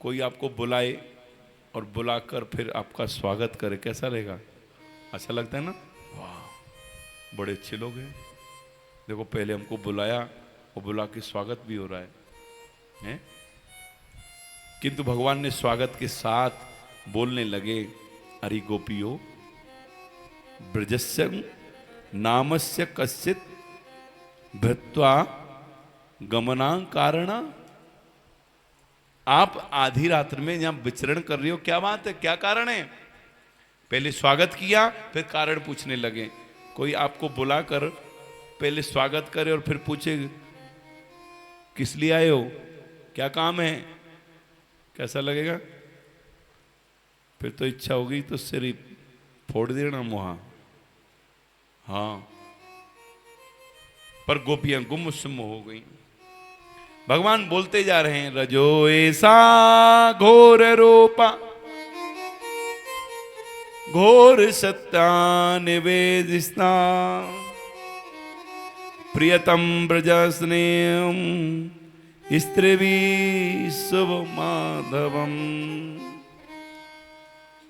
कोई आपको बुलाए और बुलाकर फिर आपका स्वागत करे, कैसा रहेगा? अच्छा लगता है ना? वाह बड़े अच्छे लोग हैं। देखो पहले हमको बुलाया और बुला के स्वागत भी हो रहा है? किंतु भगवान ने स्वागत के साथ बोलने लगे अरे गोपियों ब्रजस्य नामस्य कश्चित् भृत्वा गमनां कारणा। आप आधी रात्र में यहां विचरण कर रही हो, क्या बात है, क्या कारण है? पहले स्वागत किया फिर कारण पूछने लगे। कोई आपको बुलाकर पहले स्वागत करे और फिर पूछे किस लिए आए हो, क्या काम है, कैसा लगेगा? फिर तो इच्छा होगी तो सिर ही फोड़ देना मुहा। हाँ, पर गोपियां गुमसुम हो गई। भगवान बोलते जा रहे हैं रजो ऐसा घोर रूपा घोर सत्या निवेदिस्ता प्रियतम ब्रज स्नेहम स्त्रीवी शुभ माधवम।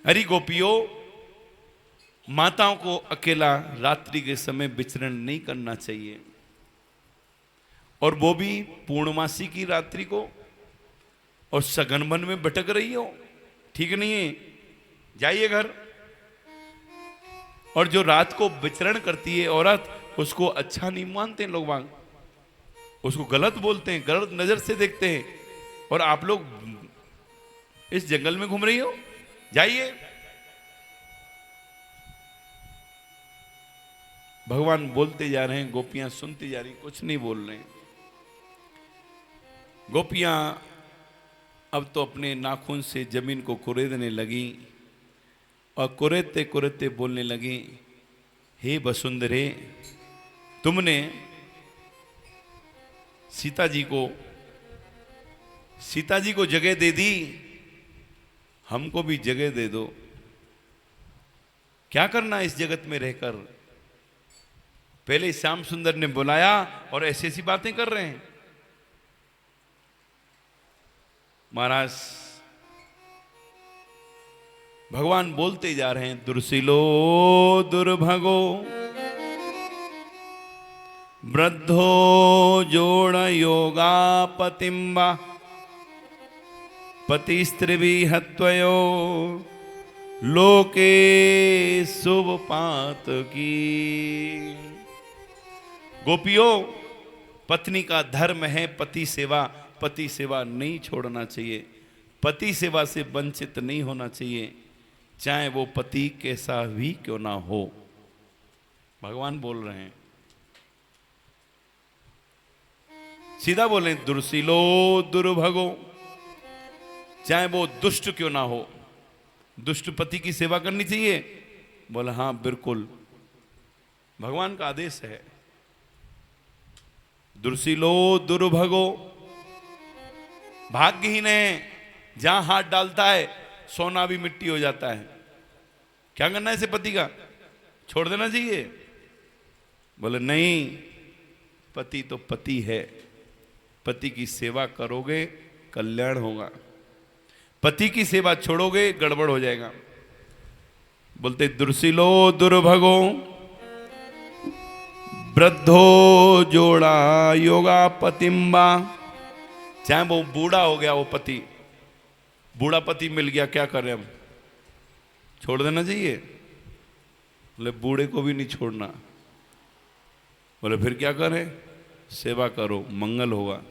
हरि गोपियों, माताओं को अकेला रात्रि के समय विचरण नहीं करना चाहिए, और वो भी पूर्णमासी की रात्रि को, और सघन वन में भटक रही हो, ठीक नहीं है, जाइए घर। और जो रात को विचरण करती है औरत, उसको अच्छा नहीं मानते हैं लोग, बाग उसको गलत बोलते हैं, गलत नजर से देखते हैं। और आप लोग इस जंगल में घूम रही हो, जाइए। भगवान बोलते जा रहे हैं, गोपियां सुनती जा रही, कुछ नहीं बोल रहे हैं। गोपियां अब तो अपने नाखून से जमीन को कुरेदने लगी और कुरेदते कुरेदते बोलने लगी, हे वसुंधरे, तुमने सीता जी को जगह दे दी, हमको भी जगह दे दो। क्या करना इस जगत में रहकर? पहले श्याम सुंदर ने बुलाया और ऐसी ऐसी बातें कर रहे हैं। महाराज भगवान बोलते जा रहे हैं, दुर्शिलो दुर्भगो वृद्धो जोड़ योगा पतिम्बा पति स्त्री हत्वयो लोके शुभ पात की। गोपियों, पत्नी का धर्म है पति सेवा, पति सेवा नहीं छोड़ना चाहिए, पति सेवा से वंचित नहीं होना चाहिए, चाहे वो पति कैसा भी क्यों ना हो। भगवान बोल रहे हैं, सीधा बोले, दुर्शिलो दुर्भगो, चाहे वो दुष्ट क्यों ना हो, दुष्ट पति की सेवा करनी चाहिए? बोला हाँ बिल्कुल, भगवान का आदेश है। दुर्शीलो दुर्भगो, भाग्यहीन है, जहां हाथ डालता है सोना भी मिट्टी हो जाता है। क्या करना है इसे पति का? छोड़ देना चाहिए? बोले नहीं, पति तो पति है, पति की सेवा करोगे कल्याण होगा, पति की सेवा छोड़ोगे गड़बड़ हो जाएगा। बोलते दुर्शीलो दुर्भगो, वृद्धो जोड़ा योगा पतिम्बा। चाहे वो बूढ़ा हो गया, वो पति बूढ़ा पति मिल गया, क्या करें हम? छोड़ देना चाहिए? बोले बूढ़े को भी नहीं छोड़ना। बोले फिर क्या करें? सेवा करो, मंगल होगा।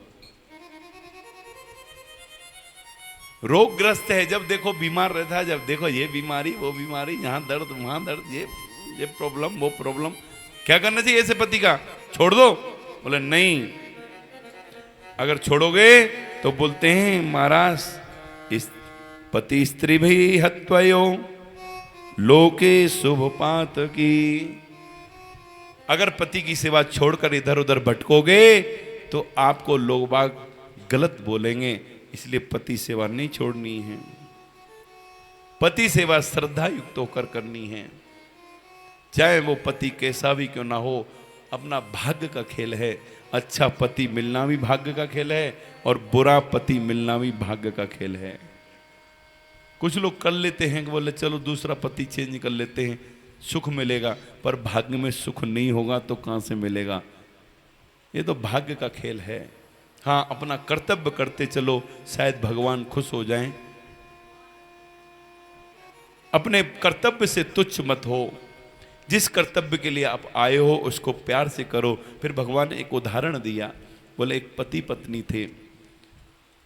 रोगग्रस्त है, जब देखो बीमार रहता है, जब देखो ये बीमारी वो बीमारी, यहां दर्द वहां दर्द, ये प्रॉब्लम वो प्रॉब्लम, क्या करना चाहिए ऐसे पति का? छोड़ दो? बोले नहीं, अगर छोड़ोगे तो बोलते हैं महाराज इस पति स्त्री भी हत्वयो लोके शुभ पात की। अगर पति की सेवा छोड़कर इधर उधर भटकोगे तो आपको लोग बाग गलत बोलेंगे, इसलिए पति सेवा नहीं छोड़नी है। पति सेवा श्रद्धा युक्त होकर करनी है, चाहे वो पति कैसा भी क्यों ना हो, अपना भाग्य का खेल है। अच्छा पति मिलना भी भाग्य का खेल है और बुरा पति मिलना भी भाग्य का खेल है। कुछ लोग कर लेते हैं कि बोले चलो दूसरा पति चेंज कर लेते हैं, सुख मिलेगा, पर भाग्य में सुख नहीं होगा तो कहां से मिलेगा? ये तो भाग्य का खेल है। हाँ, अपना कर्तव्य करते चलो, शायद भगवान खुश हो जाएं। अपने कर्तव्य से तुच्छ मत हो, जिस कर्तव्य के लिए आप आए हो उसको प्यार से करो। फिर भगवान ने एक उदाहरण दिया, बोले एक पति पत्नी थे,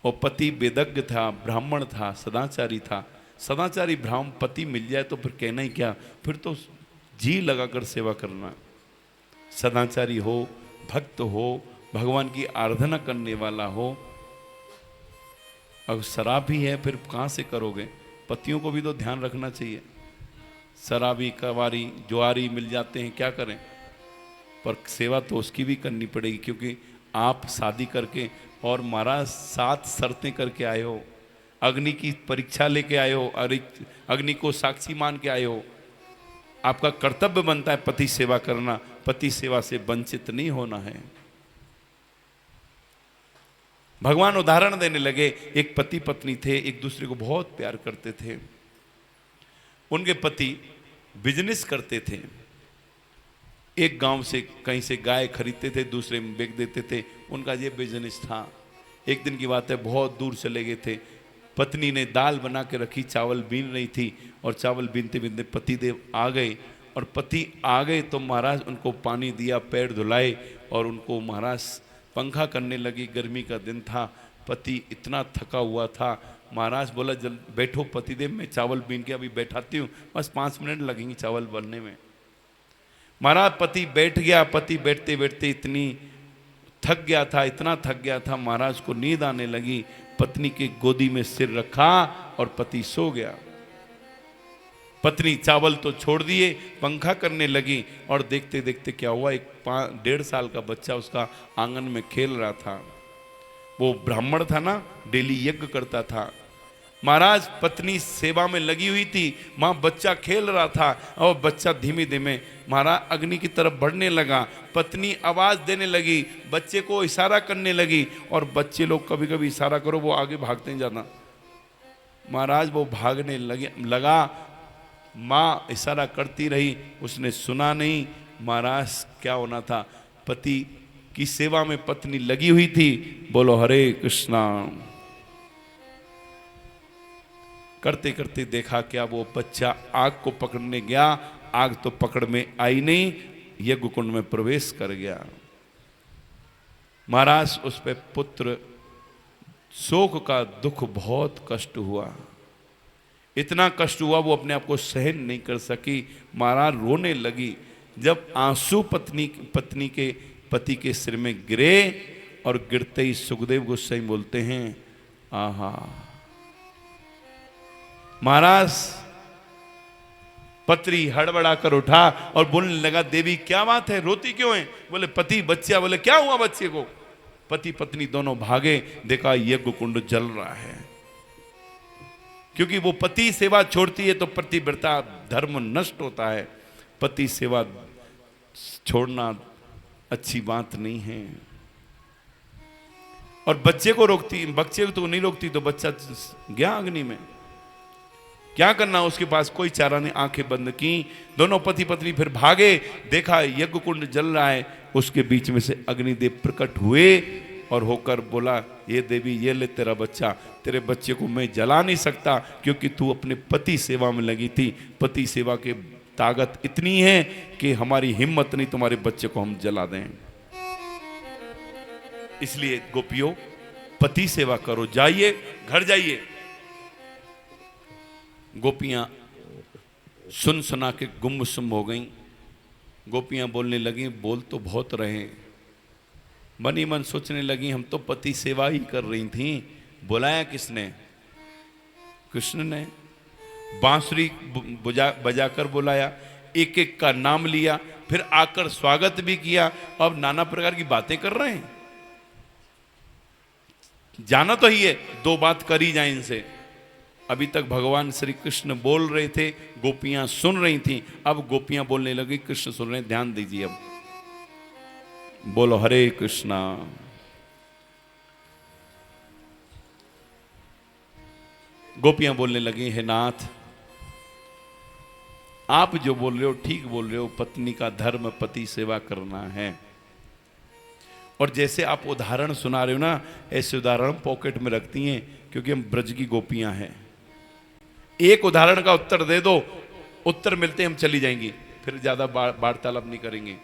और पति वेदज्ञ था, ब्राह्मण था, सदाचारी था। सदाचारी ब्राह्मण पति मिल जाए तो फिर कहना ही क्या, फिर तो जी लगाकर सेवा करना। सदाचारी हो, भक्त हो, भगवान की आराधना करने वाला हो। अगर शराबी है फिर कहाँ से करोगे? पतियों को भी तो ध्यान रखना चाहिए। शराबी, कवारी, जुआरी मिल जाते हैं, क्या करें? पर सेवा तो उसकी भी करनी पड़ेगी, क्योंकि आप शादी करके और महाराज 7 शर्तें करके आए हो, अग्नि की परीक्षा लेके आए हो, अग्नि को साक्षी मान के आए हो। आपका कर्तव्य बनता है पति सेवा करना, पति सेवा से वंचित नहीं होना है। भगवान उदाहरण देने लगे। एक पति पत्नी थे, एक दूसरे को बहुत प्यार करते थे। उनके पति बिजनेस करते थे, एक गांव से कहीं से गाय खरीदते थे, दूसरे में बेच देते थे, उनका ये बिजनेस था। एक दिन की बात है, बहुत दूर चले गए थे। पत्नी ने दाल बना के रखी, चावल बीन रही थी, और चावल बीनते बीनते पतिदेव आ गए। और पति आ गए तो महाराज उनको पानी दिया, पैर धुलाए, और उनको महाराज पंखा करने लगी। गर्मी का दिन था, पति इतना थका हुआ था। महाराज बोला जल बैठो पतिदेव, मैं चावल बीन के अभी बैठाती हूँ, बस 5 मिनट लगेंगे चावल बनने में। महाराज पति बैठ गया। पति बैठते बैठते इतनी थक गया था, इतना थक गया था, महाराज को नींद आने लगी। पत्नी की गोदी में सिर रखा और पति सो गया। पत्नी चावल तो छोड़ दिए, पंखा करने लगी, और देखते देखते क्या हुआ, एक 1.5 साल का बच्चा उसका आंगन में खेल रहा था। वो ब्राह्मण था ना, डेली यज्ञ करता था। महाराज पत्नी सेवा में लगी हुई थी, वहां बच्चा खेल रहा था, और बच्चा धीमे धीमे महाराज अग्नि की तरफ बढ़ने लगा। पत्नी आवाज देने लगी, बच्चे को इशारा करने लगी, और बच्चे लोग कभी कभी इशारा करो वो आगे भागते नहीं जाना। महाराज वो भागने लगा, माँ इशारा करती रही, उसने सुना नहीं। महाराज क्या होना था, पति की सेवा में पत्नी लगी हुई थी। बोलो हरे कृष्णा। करते करते देखा क्या, वो बच्चा आग को पकड़ने गया, आग तो पकड़ में आई नहीं, यज्ञ कुंड में प्रवेश कर गया। महाराज उस पे पुत्र शोक का दुख, बहुत कष्ट हुआ, इतना कष्ट हुआ वो अपने आप को सहन नहीं कर सकी। महाराज रोने लगी। जब आंसू पत्नी के पति के सिर में गिरे, और गिरते ही सुखदेव गोस्वामी बोलते हैं, आहा। महाराज पत्री हड़बड़ा कर उठा और बोलने लगा, देवी क्या बात है, रोती क्यों है? बोले पति बच्चा। बोले क्या हुआ बच्चे को? पति पत्नी दोनों भागे, देखा यज्ञ कुंड जल रहा है। क्योंकि वो पति सेवा छोड़ती है तो पतिव्रता धर्म नष्ट होता है। पति सेवा छोड़ना अच्छी बात नहीं है। और बच्चे को रोकती, बच्चे को तो नहीं रोकती तो बच्चा गया अग्नि में। क्या करना, उसके पास कोई चारा नहीं, आंखें बंद की। दोनों पति पत्नी फिर भागे, देखा यज्ञ कुंड जल रहा है। उसके बीच में से अग्निदेव प्रकट हुए और होकर बोला, ये देवी ये ले तेरा बच्चा। तेरे बच्चे को मैं जला नहीं सकता क्योंकि तू अपने पति सेवा में लगी थी। पति सेवा के ताकत इतनी है कि हमारी हिम्मत नहीं तुम्हारे बच्चे को हम जला दें। इसलिए गोपियों पति सेवा करो, जाइए घर जाइए। गोपियां सुन सुना के गुमसुम हो गईं। गोपियां बोलने लगी, बोल तो बहुत रहे, मनी मन सोचने लगी हम तो पति सेवा ही कर रही थी। बुलाया किसने? कृष्ण ने। बांसुरी बजाकर बुलाया, एक एक का नाम लिया, फिर आकर स्वागत भी किया। अब नाना प्रकार की बातें कर रहे हैं। जाना तो ही है, दो बात करी जाए इनसे। अभी तक भगवान श्री कृष्ण बोल रहे थे, गोपियां सुन रही थी। अब गोपियां बोलने लगी, कृष्ण सुन रहे, ध्यान दीजिए। अब बोलो हरे कृष्णा। गोपियां बोलने लगी, हे नाथ आप जो बोल रहे हो ठीक बोल रहे हो, पत्नी का धर्म पति सेवा करना है। और जैसे आप उदाहरण सुना रहे हो ना, ऐसे उदाहरण पॉकेट में रखती हैं क्योंकि हम ब्रज की गोपियां हैं। एक उदाहरण का उत्तर दे दो, उत्तर मिलते हम चली जाएंगी, फिर ज्यादा वार्तालाप नहीं करेंगे।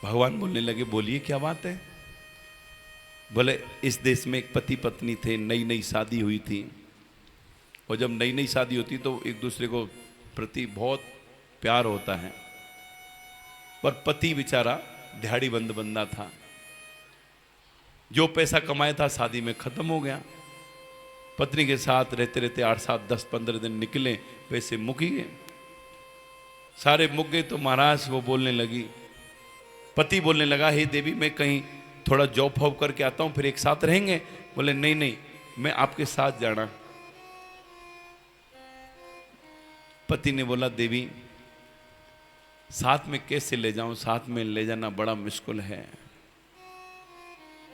भगवान बोलने लगे, बोलिए क्या बात है? बोले इस देश में एक पति पत्नी थे, नई नई शादी हुई थी। और जब नई नई शादी होती तो एक दूसरे को प्रति बहुत प्यार होता है। पर पति बेचारा दिहाड़ी बंद बंदा था, जो पैसा कमाया था शादी में खत्म हो गया। पत्नी के साथ रहते रहते 8 7 10 15 दिन निकले, पैसे मुक ही गए, सारे मुक गए। तो महाराज वो बोलने लगी, पति बोलने लगा, हे देवी मैं कहीं थोड़ा जॉब फॉब करके आता हूं, फिर एक साथ रहेंगे। बोले नहीं नहीं, मैं आपके साथ जाना। पति ने बोला, देवी साथ में कैसे ले जाऊं, साथ में ले जाना बड़ा मुश्किल है।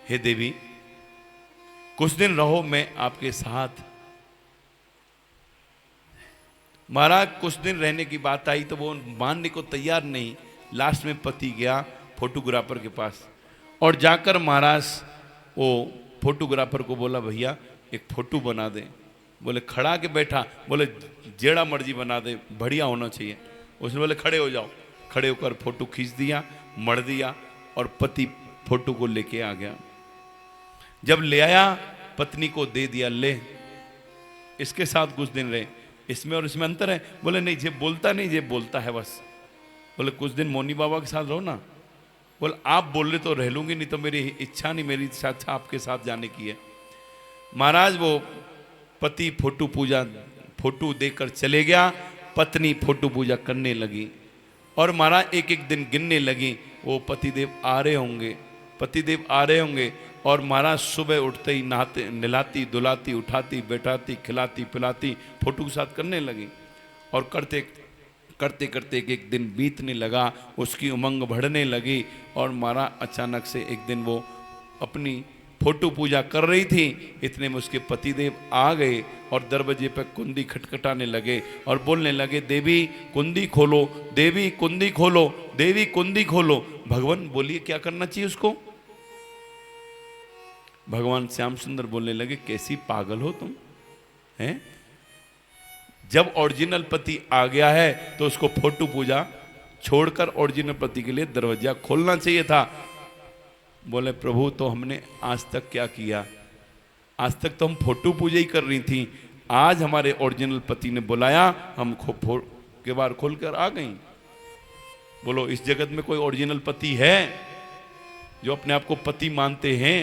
हे देवी कुछ दिन रहो मैं आपके साथ। महाराज कुछ दिन रहने की बात आई तो वो मानने को तैयार नहीं। लास्ट में पति गया फोटोग्राफर के पास और जाकर महाराज वो फोटोग्राफर को बोला, भैया एक फोटो बना दे। बोले खड़ा के बैठा? बोले जेड़ा मर्जी बना दे, बढ़िया होना चाहिए। उसने बोले खड़े हो जाओ। खड़े होकर फोटो खींच दिया, मढ़ दिया और पति फोटो को लेके आ गया। जब ले आया पत्नी को दे दिया, ले इसके साथ कुछ दिन रहे। इसमें और इसमें अंतर है? बोले नहीं, ये बोलता नहीं, ये बोलता है बस। बोले कुछ दिन मोनी बाबा के साथ रहो ना। बोले आप बोल रहे तो रह लूंगी, नहीं तो मेरी इच्छा नहीं, मेरी इच्छा आपके साथ जाने की है। महाराज वो पति फोटो देकर चले गया, पत्नी फोटो पूजा करने लगी। और महाराज एक एक दिन गिनने लगी, वो पतिदेव आ रहे होंगे, पतिदेव आ रहे होंगे। और महाराज सुबह उठते ही नहाते, नहलाती धुलाती, उठाती बैठाती, खिलाती पिलाती, फोटो के साथ करने लगी। और करते करते करते एक एक दिन बीतने लगा, उसकी उमंग बढ़ने लगी। और महाराज अचानक से एक दिन वो अपनी फोटो पूजा कर रही थी, इतने में उसके पतिदेव आ गए और दरवाजे पर कुंडी खटखटाने लगे और बोलने लगे, देवी कुंडी खोलो, देवी कुंडी खोलो, देवी कुंडी खोलो। भगवान बोलिए क्या करना चाहिए उसको? भगवान श्याम सुंदर बोलने लगे, कैसी पागल हो तुम हैं? जब ओरिजिनल पति आ गया है तो उसको फोटो पूजा छोड़कर ओरिजिनल पति के लिए दरवाजा खोलना चाहिए था। बोले प्रभु तो हमने आज तक क्या किया? आज तक तो हम फोटो पूजा ही कर रही थी। आज हमारे ओरिजिनल पति ने बुलाया, हम केवाड़ खोल कर आ गई। बोलो इस जगत में कोई ओरिजिनल पति है जो अपने आप को पति मानते हैं?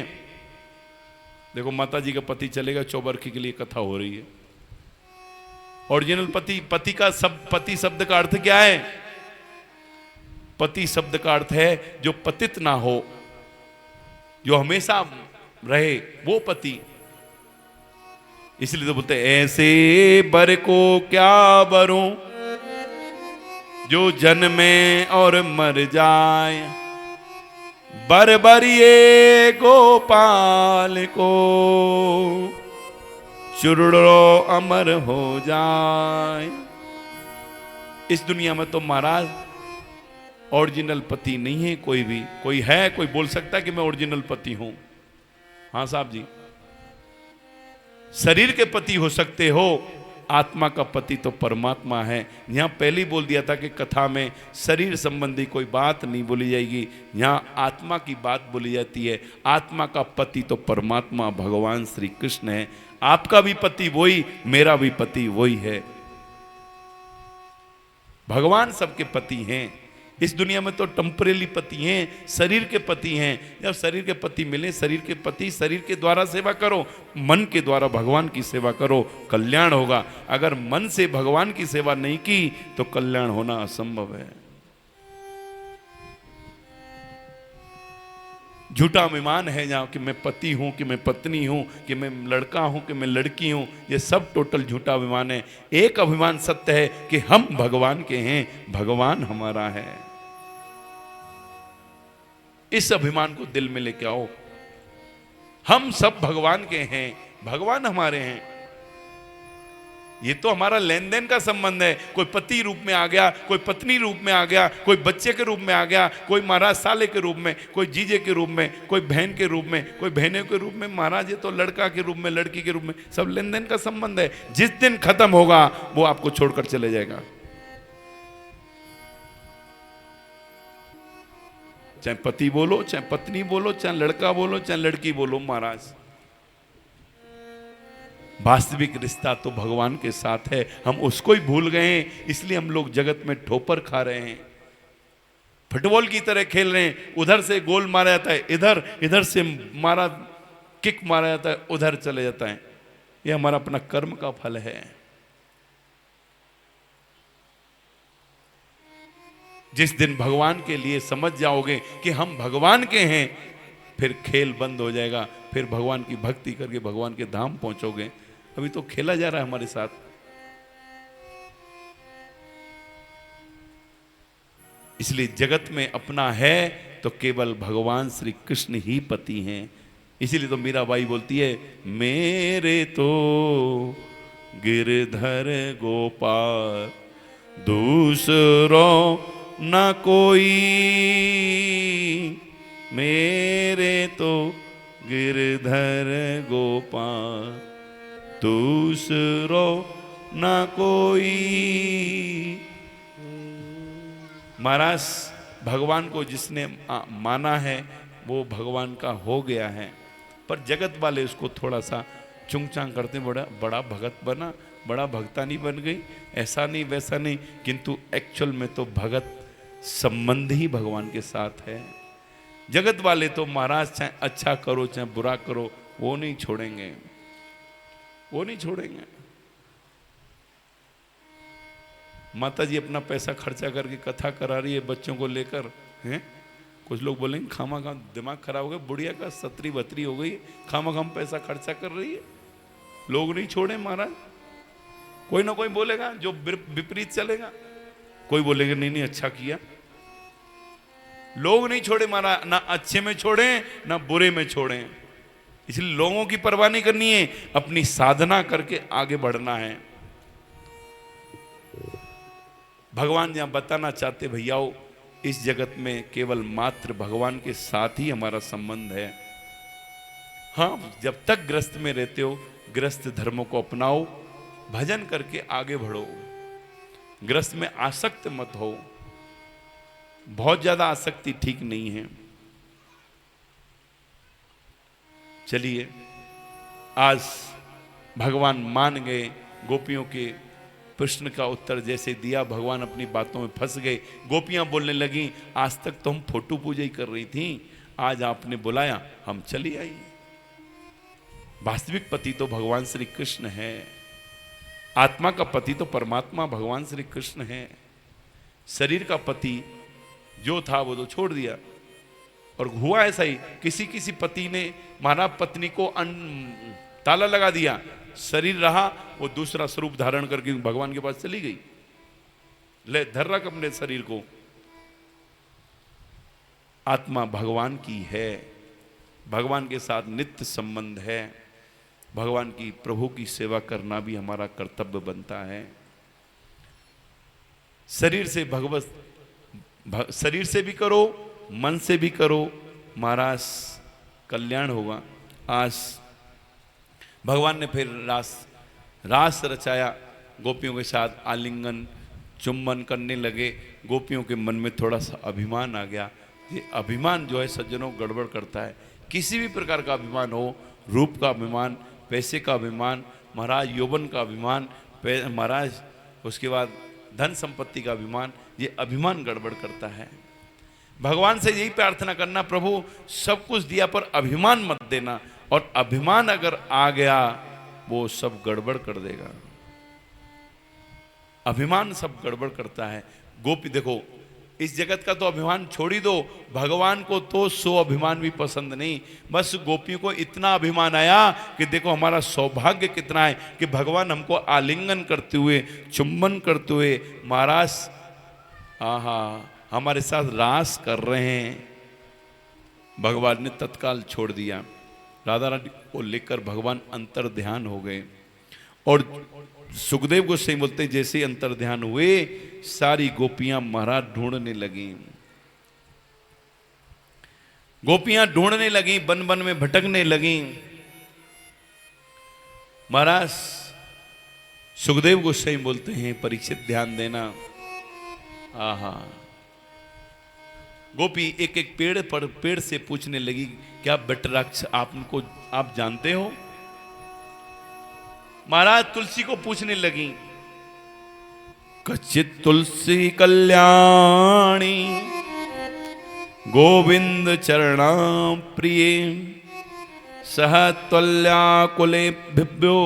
देखो माता जी का पति चलेगा, चौबरखी के लिए कथा हो रही है। ओरिजिनल पति, पति का पति शब्द का अर्थ क्या है? पति शब्द का अर्थ है जो पतित ना हो, जो हमेशा रहे, वो पति। इसलिए तो बोलते ऐसे बर को क्या बरूं जो जन्मे और मर जाए, बर बरिए गोपाल को चुरड़ो अमर हो जाए। इस दुनिया में तो महाराज ओरिजिनल पति नहीं है कोई भी। कोई है, कोई बोल सकता है कि मैं ओरिजिनल पति हूं? हाँ साहब जी, शरीर के पति हो सकते हो, आत्मा का पति तो परमात्मा है। यहां पहले ही बोल दिया था कि कथा में शरीर संबंधी कोई बात नहीं बोली जाएगी, यहां आत्मा की बात बोली जाती है। आत्मा का पति तो परमात्मा भगवान श्री कृष्ण है। आपका भी पति वही, मेरा भी पति वही है। भगवान सबके पति हैं। इस दुनिया में तो टेम्परेरी पति हैं, शरीर के पति हैं। जब शरीर के पति मिले, शरीर के पति, शरीर के द्वारा सेवा करो, मन के द्वारा भगवान की सेवा करो, कल्याण होगा। अगर मन से भगवान की सेवा नहीं की तो कल्याण होना असंभव है। झूठा अभिमान है जहां कि मैं पति हूं, कि मैं पत्नी हूं, कि मैं लड़का हूं, कि मैं लड़की हूं, ये सब टोटल झूठा अभिमान है। एक अभिमान सत्य है कि हम भगवान के हैं, भगवान हमारा है। इस अभिमान को दिल में लेके आओ। हम सब भगवान के हैं, भगवान हमारे हैं। ये तो हमारा लेन देन का संबंध है। कोई पति रूप में आ गया, कोई पत्नी रूप में आ गया, कोई बच्चे के रूप में आ गया, कोई महाराज साले के रूप में, कोई जीजे के रूप में, कोई बहन के रूप में, कोई बहनों के रूप में। महाराज ये तो लड़का के रूप में, लड़की के रूप में, सब लेन देन का संबंध है। जिस दिन खत्म होगा वो आपको छोड़कर चले जाएगा। चाहे पति बोलो, चाहे पत्नी बोलो, चाहे लड़का बोलो, चाहे लड़की बोलो, महाराज वास्तविक रिश्ता तो भगवान के साथ है। हम उसको ही भूल गए हैं, इसलिए हम लोग जगत में ठोकर खा रहे हैं। फुटबॉल की तरह खेल रहे हैं, उधर से गोल मारा जाता है, इधर से मारा किक मारा जाता है, उधर चले जाता है। यह हमारा अपना कर्म का फल है। जिस दिन भगवान के लिए समझ जाओगे कि हम भगवान के हैं, फिर खेल बंद हो जाएगा। फिर भगवान की भक्ति करके भगवान के धाम पहुंचोगे। अभी तो खेला जा रहा है हमारे साथ। इसलिए जगत में अपना है तो केवल भगवान श्री कृष्ण ही पति हैं। इसीलिए तो मीराबाई बोलती है, मेरे तो गिरधर गोपाल दूसरों न कोई, मेरे तो गिरधर गोपाल दूसरों न कोई। महाराज भगवान को जिसने माना है वो भगवान का हो गया है। पर जगत वाले उसको थोड़ा सा चुंगचांग करते, बड़ा भगत बना, बड़ा भक्तानी बन गई, ऐसा नहीं वैसा नहीं। किंतु एक्चुअल में तो भगत संबंध ही भगवान के साथ है। जगत वाले तो महाराज चाहे अच्छा करो चाहे बुरा करो, वो नहीं छोड़ेंगे, वो नहीं छोड़ेंगे। माता जी अपना पैसा खर्चा करके कथा करा रही है बच्चों को लेकर, हैं? कुछ लोग बोलेंगे खामा खाम दिमाग खराब हो गया, बुढ़िया का सतरी बतरी हो गई, खामा खाम पैसा खर्चा कर रही है। लोग नहीं छोड़े महाराज। कोई ना कोई बोलेगा जो विपरीत चलेगा, कोई बोलेगा नहीं नहीं अच्छा किया। लोग नहीं छोड़े महाराज, ना अच्छे में छोड़े ना बुरे में छोड़े। इसलिए लोगों की परवाह नहीं करनी है, अपनी साधना करके आगे बढ़ना है। भगवान यहां बताना चाहते, भैयाओ इस जगत में केवल मात्र भगवान के साथ ही हमारा संबंध है। हाँ, जब तक ग्रस्त में रहते हो ग्रस्त धर्मों को अपनाओ, भजन करके आगे बढ़ो, ग्रस्त में आसक्त मत हो। बहुत ज्यादा आसक्ति ठीक नहीं है। चलिए, आज भगवान मान गए, गोपियों के प्रश्न का उत्तर जैसे दिया, भगवान अपनी बातों में फंस गए। गोपियां बोलने लगी, आज तक तो हम फोटो पूजा ही कर रही थी, आज आपने बुलाया हम चली आई। वास्तविक पति तो भगवान श्री कृष्ण है, आत्मा का पति तो परमात्मा भगवान श्री कृष्ण है। शरीर का पति जो था वो तो छोड़ दिया। और हुआ ऐसा ही, किसी किसी पति ने महाराज पत्नी को ताला लगा दिया, शरीर रहा, वो दूसरा स्वरूप धारण करके भगवान के पास चली गई, ले धर रख अपने शरीर को। आत्मा भगवान की है, भगवान के साथ नित्य संबंध है, भगवान की प्रभु की सेवा करना भी हमारा कर्तव्य बनता है। शरीर से शरीर से भी करो, मन से भी करो, महाराज कल्याण होगा। आज भगवान ने फिर रास रचाया, गोपियों के साथ आलिंगन चुम्बन करने लगे। गोपियों के मन में थोड़ा सा अभिमान आ गया। ये अभिमान जो है सज्जनों गड़बड़ करता है। किसी भी प्रकार का अभिमान हो, रूप का अभिमान, पैसे का अभिमान, महाराज यौवन का अभिमान, महाराज उसके बाद धन संपत्ति का अभिमान, ये अभिमान गड़बड़ करता है। भगवान से यही प्रार्थना करना, प्रभु सब कुछ दिया पर अभिमान मत देना, और अभिमान अगर आ गया वो सब गड़बड़ कर देगा। अभिमान सब गड़बड़ करता है। गोपी देखो, इस जगत का तो अभिमान छोड़ ही दो, भगवान को तो सो अभिमान भी पसंद नहीं। बस गोपियों को इतना अभिमान आया कि देखो हमारा सौभाग्य कितना है कि भगवान हमको आलिंगन करते हुए, चुंबन करते हुए, महाराज आहा हमारे साथ रास कर रहे हैं। भगवान ने तत्काल छोड़ दिया। राधा रानी को लेकर भगवान अंतर ध्यान हो गए। और सुखदेव गोस्वामी बोलते जैसे अंतर ध्यान हुए, सारी गोपियां महाराज ढूंढने लगी। गोपियां ढूंढने लगी, वन वन में भटकने लगी। महाराज सुखदेव गोस्वामी बोलते हैं, परीक्षित ध्यान देना। आहा, गोपी एक एक पेड़ से पूछने लगी, क्या बटराक्ष आप जानते हो? महाराज तुलसी को पूछने लगी, कच्चित तुलसी कल्याणी गोविंद चरणा प्रिय सह त्वल्याकुले भिभ्यो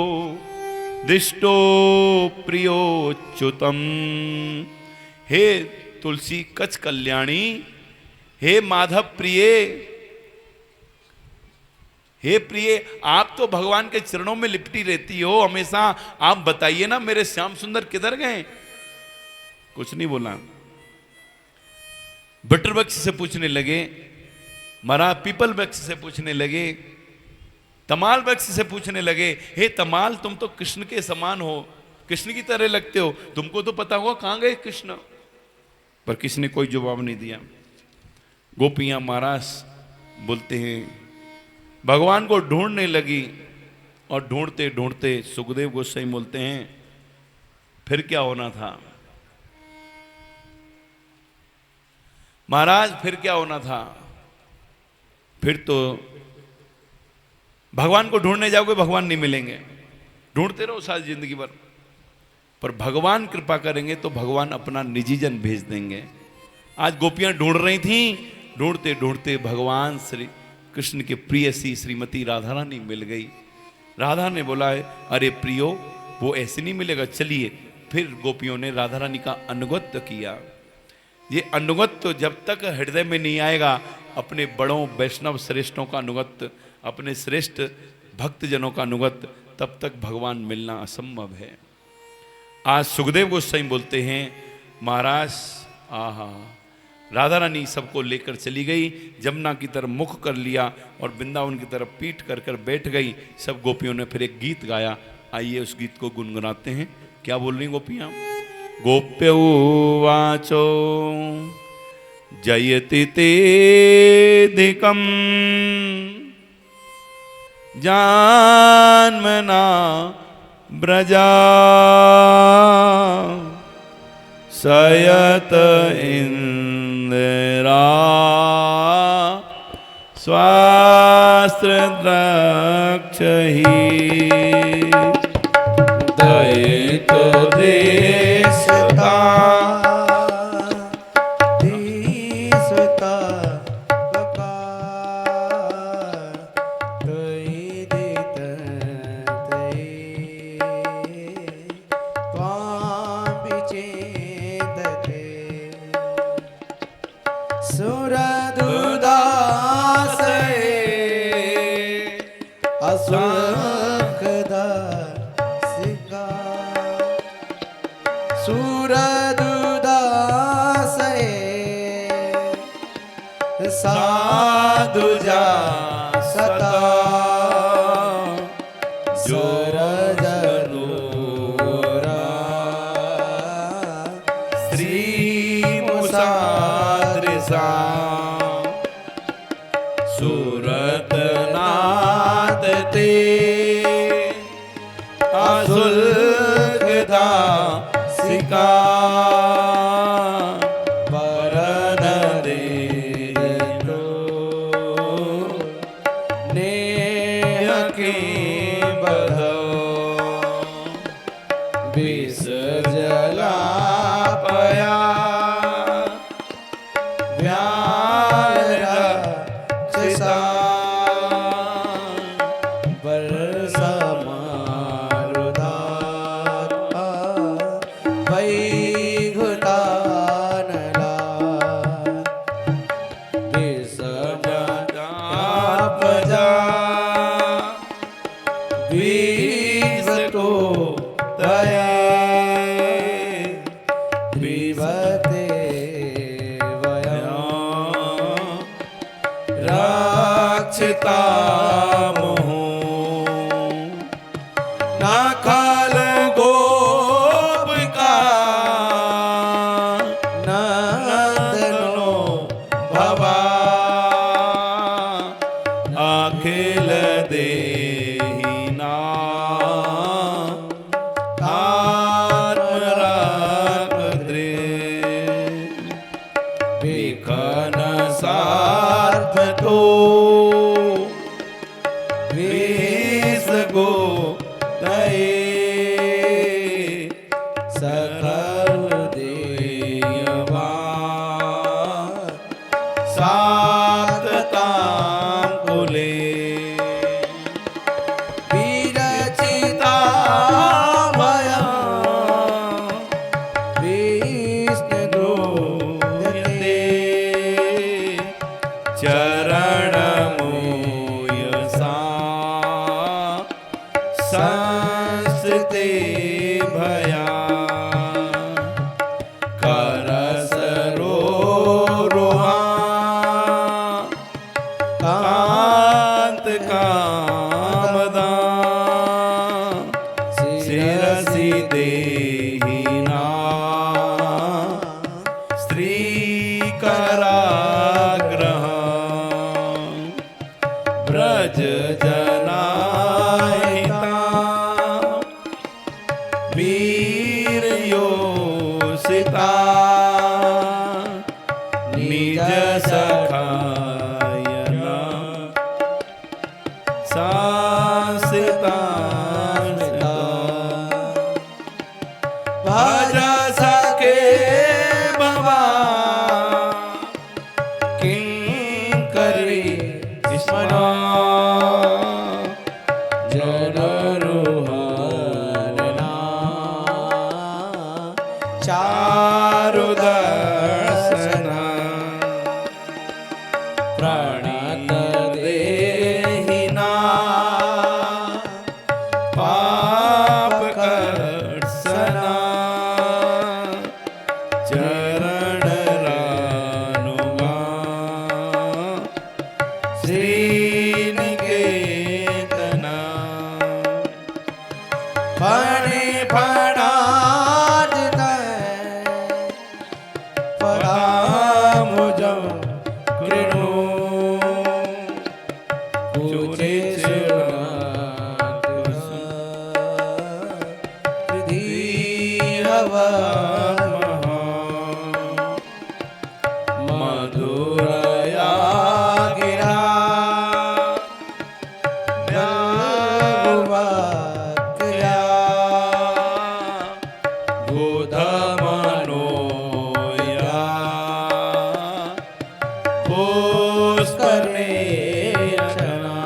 दिष्टो प्रियोच्युतम। हे तुलसी कच्छ कल्याणी, हे माधव प्रिय, हे प्रिय, आप तो भगवान के चरणों में लिपटी रहती हो हमेशा, आप बताइए ना मेरे श्याम सुंदर किधर गए? कुछ नहीं बोला। बटर वृक्ष से पूछने लगे, महाराज पीपल वृक्ष से पूछने लगे, तमाल वृक्ष से पूछने लगे, हे तमाल तुम तो कृष्ण के समान हो, कृष्ण की तरह लगते हो, तुमको तो पता होगा कहां गए कृष्ण? पर किसी ने कोई जवाब नहीं दिया। गोपियां महाराज बोलते हैं भगवान को ढूंढने लगी, और ढूंढते ढूंढते सुखदेव गोस्वामी बोलते हैं फिर क्या होना था? महाराज फिर क्या होना था? फिर तो भगवान को ढूंढने जाओगे भगवान नहीं मिलेंगे, ढूंढते रहो सारी जिंदगी भर, पर भगवान कृपा करेंगे तो भगवान अपना निजी जन भेज देंगे। आज गोपियां ढूंढ रही थीं, ढूंढते ढूंढते भगवान श्री कृष्ण के प्रिय सी श्रीमती राधा रानी मिल गई। राधा ने बोला, अरे प्रियो वो ऐसे नहीं मिलेगा, चलिए। फिर गोपियों ने राधा रानी का अनुगत्य किया। ये अनुगत्य जब तक हृदय में नहीं आएगा, अपने बड़ों वैष्णव श्रेष्ठों का अनुगत्य, अपने श्रेष्ठ भक्तजनों का अनुगत्य, तब तक भगवान मिलना असंभव है। आज सुखदेव गोस्वामी बोलते हैं, महाराज आहा, राधा रानी सबको लेकर चली गई, जमुना की तरफ मुख कर लिया और वृंदावन की तरफ पीठ कर कर बैठ गई। सब गोपियों ने फिर एक गीत गाया, आइए उस गीत को गुनगुनाते हैं। क्या बोल रही गोपियां? गोप्यो वाचो जयति तेधिकम जान्मना ब्रजा सयत इंदिरा स्वास्त्र द्रक्षहि दयितो देश का असुखदासिका सुरदुदासये साधुजा सता जोरजनूरा श्री मुसाद्रिसा सूरतनाथ ते असुलगदासिका वरद देतो नेह के बधो विष जलापया व्यारचिता वर्षा मारुदा वैघुतानला विसर्जनापजा विसतो दये विवते वयं रक्षिता नाखाल गोपिका नंदनो भवा अखिल देहिना आत्मरागद्रे विखन सार्थको विष गो सकल देयवा साततां कुले विरचिता वयं विष्णुदूते चरणमूयसा संस्ते भया करसरोरुहा कांत कामदा शिरसि देहिना स्त्री कराग्रह ब्रज जनाहिता वीर योषिता निज सखायना सांसिता भज सके बाबा किंकरी स्मरा जनरुहरना चारुदर्शना प्रणत देहिना पापकर्षना चरण रानुगा श्रीनिकेतना फणे फणार्जित पदामुजं कृणु पूजे मधुरया गिरा व्याकुवाक्या गोधमनोया पुष्करेशना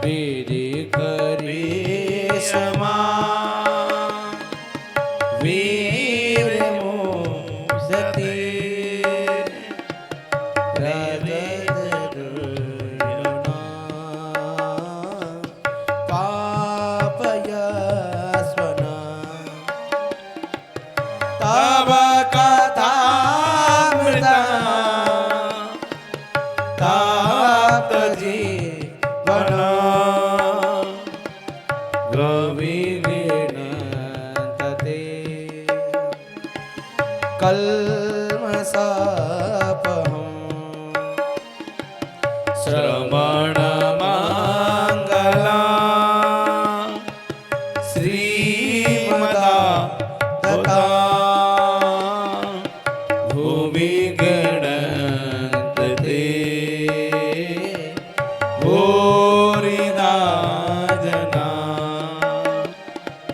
विधि करेशमा वीर मोसते रजतरुणा पापयस्वना तव कथामृता ताप्त जीवना गविलीनतते कल्मषापहम् श्रवणमङ्गला श्रीमदा तथा भूमिगणतते भूरिदा जना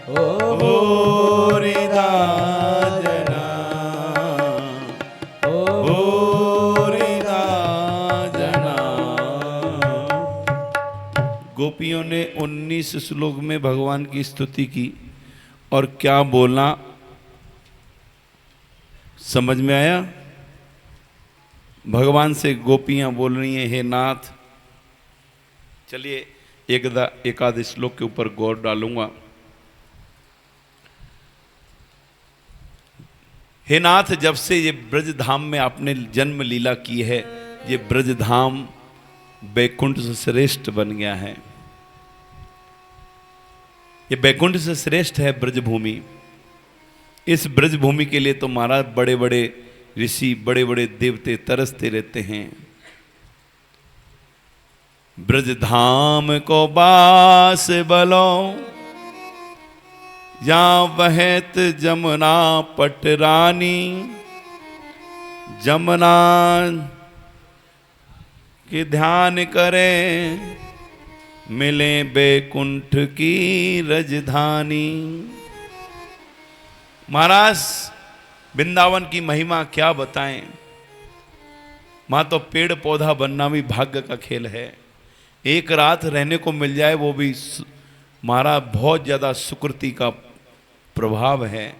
भूरिदा जना भूरिदा जना। गोपियों ने 19 श्लोक में भगवान की स्तुति की और क्या बोलना समझ में आया? भगवान से गोपियां बोल रही हैं, हे नाथ। चलिए एकादश श्लोक के ऊपर गौर डालूंगा। हे नाथ, जब से ये ब्रज धाम में आपने जन्म लीला की है, ये ब्रज धाम बैकुंठ से श्रेष्ठ बन गया है। ये बैकुंठ से श्रेष्ठ है ब्रजभूमि। इस ब्रजभूमि के लिए तो महाराज बड़े बड़े ऋषि, बड़े बड़े देवते तरसते रहते हैं। ब्रज धाम को बास बलो, जहाँ बहत जमुना पटरानी, जमुना के ध्यान करें मिले बैकुंठ की राजधानी। महाराज वृंदावन की महिमा क्या बताएं। मां तो पेड़ पौधा बनना भी भाग्य का खेल है। एक रात रहने को मिल जाए वो भी महाराज बहुत ज्यादा सुकृति का प्रभाव है।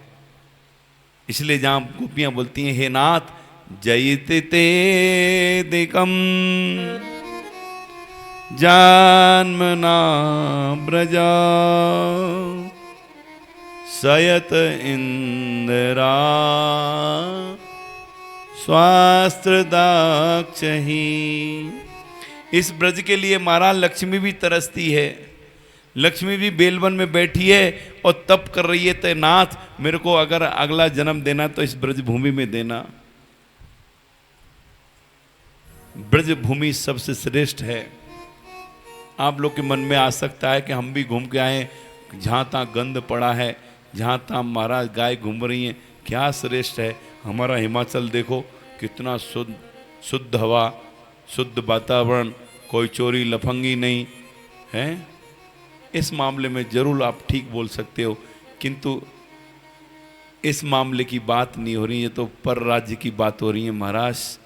इसलिए जहां गोपियां बोलती हैं, हे नाथ जयते ते दिकम जन्मना ब्रजा सयत इंद्रा स्वास्त्र दाक्षही। इस ब्रज के लिए महाराज लक्ष्मी भी तरसती है। लक्ष्मी भी बेलवन में बैठी है और तप कर रही है, ते नाथ मेरे को अगर अगला जन्म देना तो इस ब्रज भूमि में देना। ब्रज भूमि सबसे श्रेष्ठ है। आप लोग के मन में आ सकता है कि हम भी घूम के आए, जहाँ तहाँ गंध पड़ा है, जहाँ तहाँ महाराज गाय घूम रही हैं, क्या श्रेष्ठ है। हमारा हिमाचल देखो कितना शुद्ध हवा, शुद्ध वातावरण, कोई चोरी लफंगी नहीं है। इस मामले में जरूर आप ठीक बोल सकते हो, किंतु इस मामले की बात नहीं हो रही है, तो पर राज्य की बात हो रही है। महाराज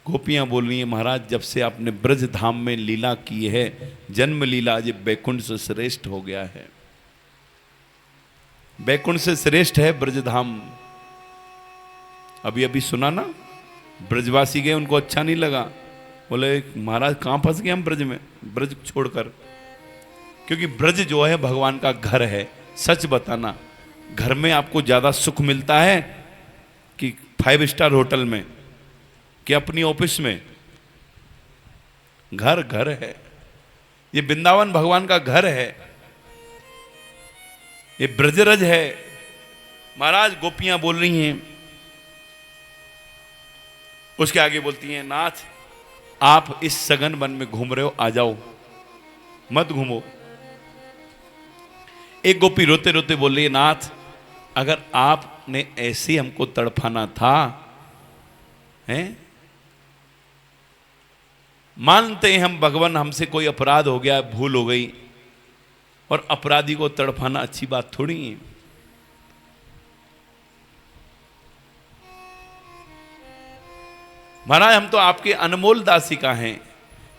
गोपियां बोल रही हैं, महाराज जब से आपने ब्रज धाम में लीला की है, जन्म लीला, ये बैकुंठ से श्रेष्ठ हो गया है। बैकुंठ से श्रेष्ठ है ब्रज धाम। अभी अभी सुना ना, ब्रजवासी गए, उनको अच्छा नहीं लगा, बोले महाराज कहाँ फंस गए हम ब्रज में, ब्रज छोड़कर। क्योंकि ब्रज जो है भगवान का घर है। सच बताना, घर में आपको ज्यादा सुख मिलता है कि 5 स्टार होटल में, कि अपनी ऑफिस में? घर घर है। ये वृंदावन भगवान का घर है, ये ब्रजरज है। महाराज गोपियां बोल रही हैं, उसके आगे बोलती हैं, नाथ आप इस सघन वन में घूम रहे हो, आ जाओ, मत घूमो। एक गोपी रोते रोते बोल रही है, नाथ अगर आपने ऐसे हमको तड़फाना था, हैं, मानते हैं हम भगवान, हमसे कोई अपराध हो गया, भूल हो गई, और अपराधी को तड़फाना अच्छी बात थोड़ी है। महाराज हम तो आपके अनमोल दासिका हैं,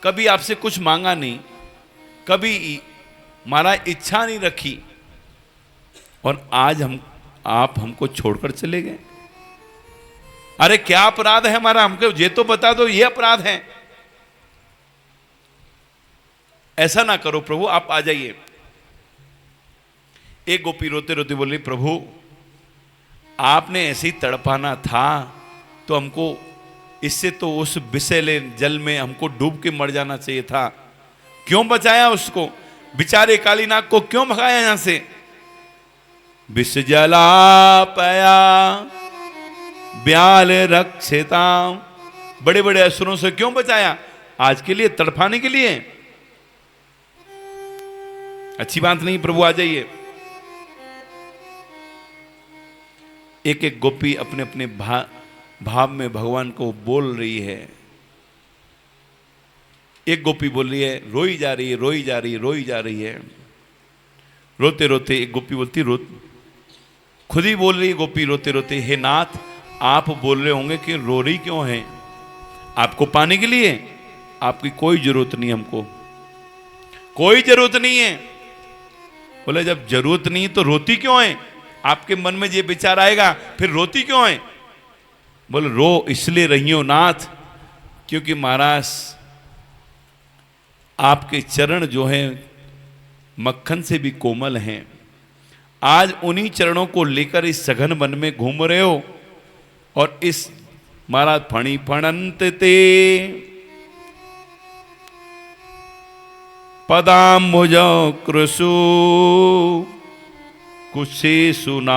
कभी आपसे कुछ मांगा नहीं, कभी महाराज इच्छा नहीं रखी, और आज आप हमको छोड़कर चले गए। अरे क्या अपराध है हमारा, हमको ये तो बता दो, ये अपराध है। ऐसा ना करो प्रभु, आप आ जाइए। एक गोपी रोते रोते बोली, प्रभु आपने ऐसे ही तड़पाना था तो हमको, इससे तो उस विषैले जल में हमको डूब के मर जाना चाहिए था, क्यों बचाया उसको, बेचारे कालीनाग को क्यों भगाया यहां से। विष जलापया ब्याल रक्षिता, बड़े बड़े असुरों से क्यों बचाया, आज के लिए, तड़पाने के लिए। अच्छी बात नहीं, प्रभु आ जाइए। एक एक गोपी अपने अपने भाव में भगवान को बोल रही है। एक गोपी बोल रही है, रोई जा रही है, रोई जा रही है, रोई जा रही है। रोते रोते एक गोपी बोलती, खुद ही बोल रही है गोपी रोते रोते, हे नाथ आप बोल रहे होंगे कि रो रही क्यों है, आपको पाने के लिए, आपकी कोई जरूरत नहीं, हमको कोई जरूरत नहीं है। बोले जब जरूरत नहीं तो रोती क्यों है, आपके मन में ये विचार आएगा, फिर रोती क्यों है। बोले रो इसलिए रही हो नाथ, क्योंकि महाराज आपके चरण जो हैं मक्खन से भी कोमल हैं, आज उन्हीं चरणों को लेकर इस सघन वन में घूम रहे हो, और इस महाराज फणी फणंत ते पदाम्बुज कृषु कुशेषु न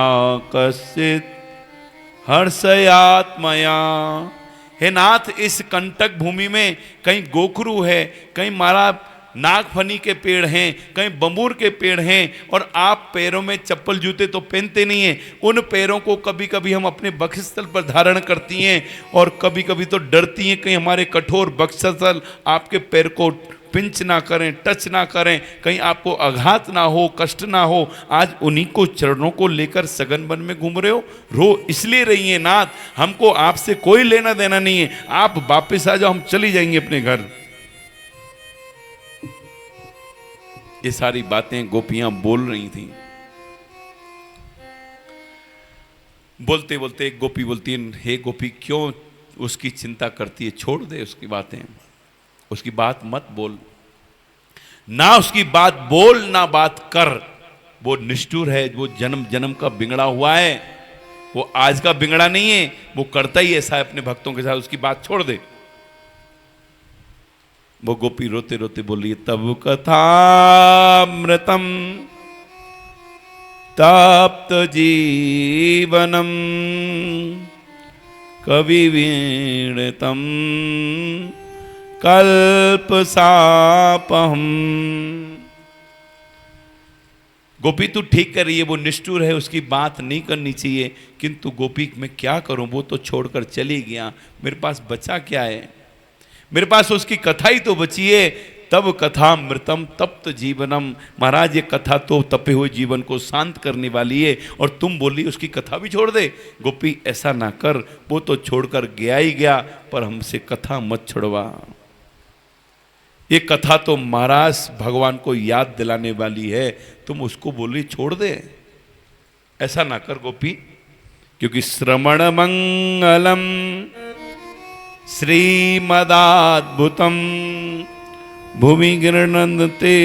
कश्चित् हर्षयात्मया। हे नाथ इस कंटक भूमि में कहीं गोखरू है, कहीं महाराज नागफनी के पेड़ हैं, कहीं बंबूर के पेड़ हैं, और आप पैरों में चप्पल जूते तो पहनते नहीं हैं। उन पैरों को कभी कभी हम अपने वक्षस्थल पर धारण करती हैं, और कभी कभी तो डरती हैं कहीं हमारे कठोर वक्षस्थल आपके पैर को पिंच ना करें, टच ना करें, कहीं आपको आघात ना हो, कष्ट ना हो। आज उन्हीं को चरणों को लेकर सघन वन में घूम रहे हो, रो इसलिए रही है नाथ, हमको आपसे कोई लेना देना नहीं है, आप वापस आ जाओ, हम चली जाएंगे अपने घर। ये सारी बातें गोपियां बोल रही थी। बोलते बोलते एक गोपी बोलती है, हे गोपी क्यों उसकी चिंता करती है, छोड़ दे उसकी बातें, उसकी बात मत बोल, ना उसकी बात बोल ना बात कर। वो निष्ठुर है, वो जन्म जन्म का बिगड़ा हुआ है, वो आज का बिगड़ा नहीं है, वो करता ही ऐसा है अपने भक्तों के साथ, उसकी बात छोड़ दे। वो गोपी रोते रोते बोली, तब कथामृतम तप्त जीवनम कवि वीणतम कल्पसापहम। गोपी तू ठीक कर रही है, वो निष्ठुर है, उसकी बात नहीं करनी चाहिए, किंतु गोपी मैं क्या करूं, वो तो छोड़कर चली गया, मेरे पास बचा क्या है, मेरे पास उसकी कथा ही तो बची है। तब कथा मृतम तप्त जीवनम, महाराज ये कथा तो तपे हुए जीवन को शांत करने वाली है, और तुम बोली उसकी कथा भी छोड़ दे। गोपी ऐसा ना कर, वो तो छोड़कर गया ही गया, पर हमसे कथा मत छुड़वा। ये कथा तो महाराज भगवान को याद दिलाने वाली है, तुम उसको बोली छोड़ दे, ऐसा ना कर गोपी, क्योंकि श्रवण मंगलम श्रीमदाद्भुतम भूमि गृह्णन्ते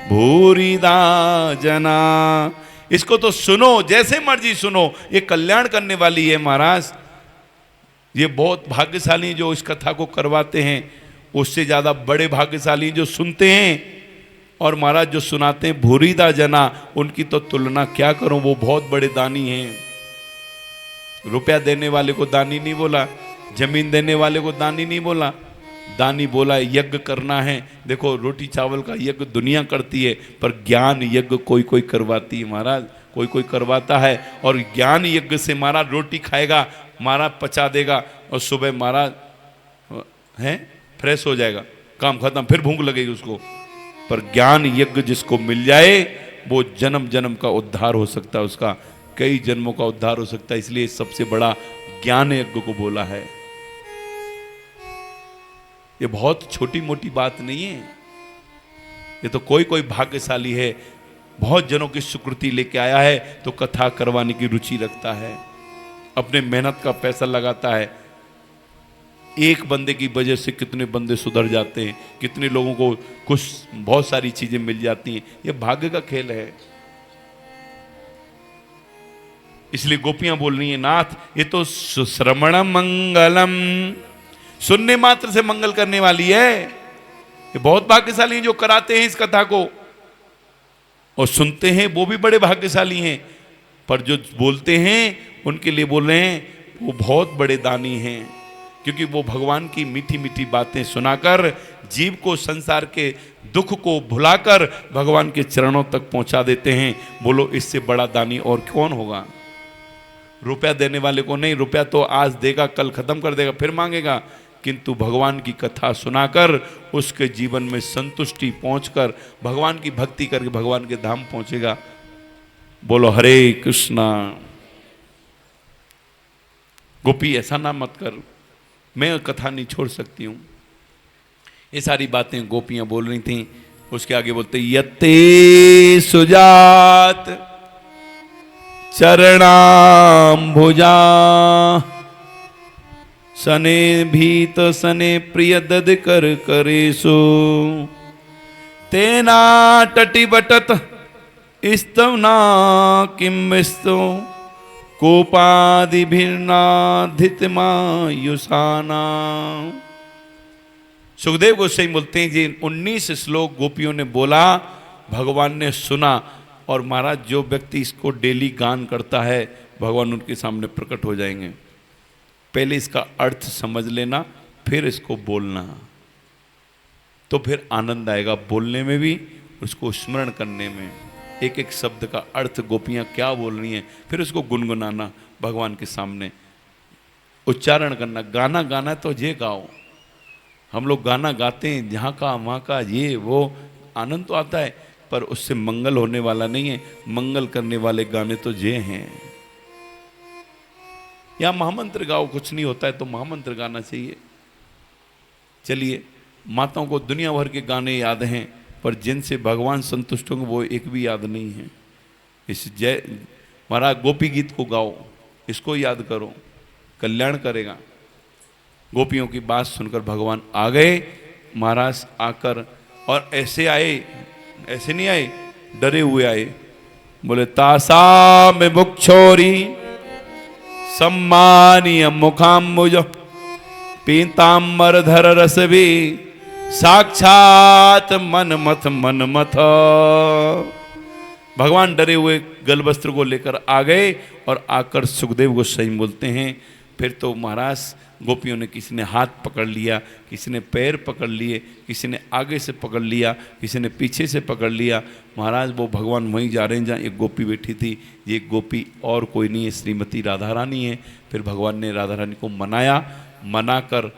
भूरिदा जना। इसको तो सुनो, जैसे मर्जी सुनो, ये कल्याण करने वाली है महाराज। ये बहुत भाग्यशाली जो इस कथा को करवाते हैं, उससे ज्यादा बड़े भाग्यशाली जो सुनते हैं, और महाराज जो सुनाते हैं भूरिदा जना, उनकी तो तुलना क्या करूं, वो बहुत बड़े दानी हैं। रुपया देने वाले को दानी नहीं बोला, जमीन देने वाले को दानी नहीं बोला, दानी बोला यज्ञ करना है। देखो रोटी चावल का यज्ञ दुनिया करती है, पर ज्ञान यज्ञ कोई कोई करवाती है महाराज, कोई कोई करवाता है। और ज्ञान यज्ञ से महाराज रोटी खाएगा, महाराज पचा देगा, और सुबह महाराज है फ्रेश हो जाएगा, काम खत्म, फिर भूख लगेगी उसको। पर ज्ञान यज्ञ जिसको मिल जाए, वो जन्म जन्म का उद्धार हो सकता है, उसका कई जन्मों का उद्धार हो सकता है। इसलिए सबसे बड़ा ज्ञान यज्ञ को बोला है। ये बहुत छोटी मोटी बात नहीं है, ये तो कोई कोई भाग्यशाली है, बहुत जनों की स्वीकृति लेके आया है, तो कथा करवाने की रुचि रखता है। अपने मेहनत का पैसा लगाता है, एक बंदे की वजह से कितने बंदे सुधर जाते हैं, कितने लोगों को कुछ बहुत सारी चीजें मिल जाती हैं। ये भाग्य का खेल है। इसलिए गोपियां बोल रही हैं, नाथ ये तो श्रवण मंगलम, सुनने मात्र से मंगल करने वाली है। ये बहुत भाग्यशाली हैं जो कराते हैं इस कथा को, और सुनते हैं वो भी बड़े भाग्यशाली हैं, पर जो बोलते हैं उनके लिए बोल रहे हैं वो बहुत बड़े दानी हैं, क्योंकि वो भगवान की मीठी मीठी बातें सुनाकर जीव को संसार के दुख को भुलाकर भगवान के चरणों तक पहुंचा देते हैं। बोलो इससे बड़ा दानी और कौन होगा? रुपया देने वाले को नहीं, रुपया तो आज देगा कल खत्म कर देगा फिर मांगेगा, किंतु भगवान की कथा सुनाकर उसके जीवन में संतुष्टि पहुंचकर भगवान की भक्ति करके भगवान के धाम पहुंचेगा। बोलो हरे कृष्णा। गोपी ऐसा ना मत कर, मैं कथा नहीं छोड़ सकती हूं। ये सारी बातें गोपियां बोल रही थीं। उसके आगे बोलते, यत्ते सुजात चरणाम्भुजा सने भीत सने प्रिय दद कर करेसु तेना टटी बटत स्तवना किम स्तो कोपादिभिर्नाधितमायुषाना। सुखदेव गोस्वामी बोलते हैं जी 19 श्लोक गोपियों ने बोला, भगवान ने सुना, और महाराज जो व्यक्ति इसको डेली गान करता है भगवान उनके सामने प्रकट हो जाएंगे। पहले इसका अर्थ समझ लेना, फिर इसको बोलना, तो फिर आनंद आएगा बोलने में भी, उसको स्मरण करने में। एक एक शब्द का अर्थ गोपियां क्या बोल रही हैं, फिर उसको गुनगुनाना भगवान के सामने, उच्चारण करना। गाना गाना तो ये गाओ, हम लोग गाना गाते हैं जहाँ का वहाँ का, ये वो आनंद तो आता है, पर उससे मंगल होने वाला नहीं है। मंगल करने वाले गाने तो ये हैं। या महामंत्र गाओ, कुछ नहीं होता है तो महामंत्र गाना चाहिए। चलिए, माताओं को दुनिया भर के गाने याद हैं, पर जिनसे भगवान संतुष्ट होंगे वो एक भी याद नहीं है। इस जय महाराज गोपी गीत को गाओ, इसको याद करो, कल्याण करेगा। गोपियों की बात सुनकर भगवान आ गए। महाराज आकर, और ऐसे आए, ऐसे नहीं आए, डरे हुए आए। बोले, तासा में मुख छोरी सम्मानीय मुखाम्बुज पीताम्बर धर रस भी साक्षात मनमथ मनमथ। भगवान डरे हुए गल वस्त्र को लेकर आ गए, और आकर सुखदेव गोस्वामी बोलते हैं, फिर तो महाराज गोपियों ने किसी ने हाथ पकड़ लिया, किसी ने पैर पकड़ लिए, किसी ने आगे से पकड़ लिया, किसी ने पीछे से पकड़ लिया। महाराज वो भगवान वहीं जा रहे हैं जहाँ एक गोपी बैठी थी। ये गोपी और कोई नहीं है, श्रीमती राधा रानी है। फिर भगवान ने राधा रानी को मनाया, मनाकर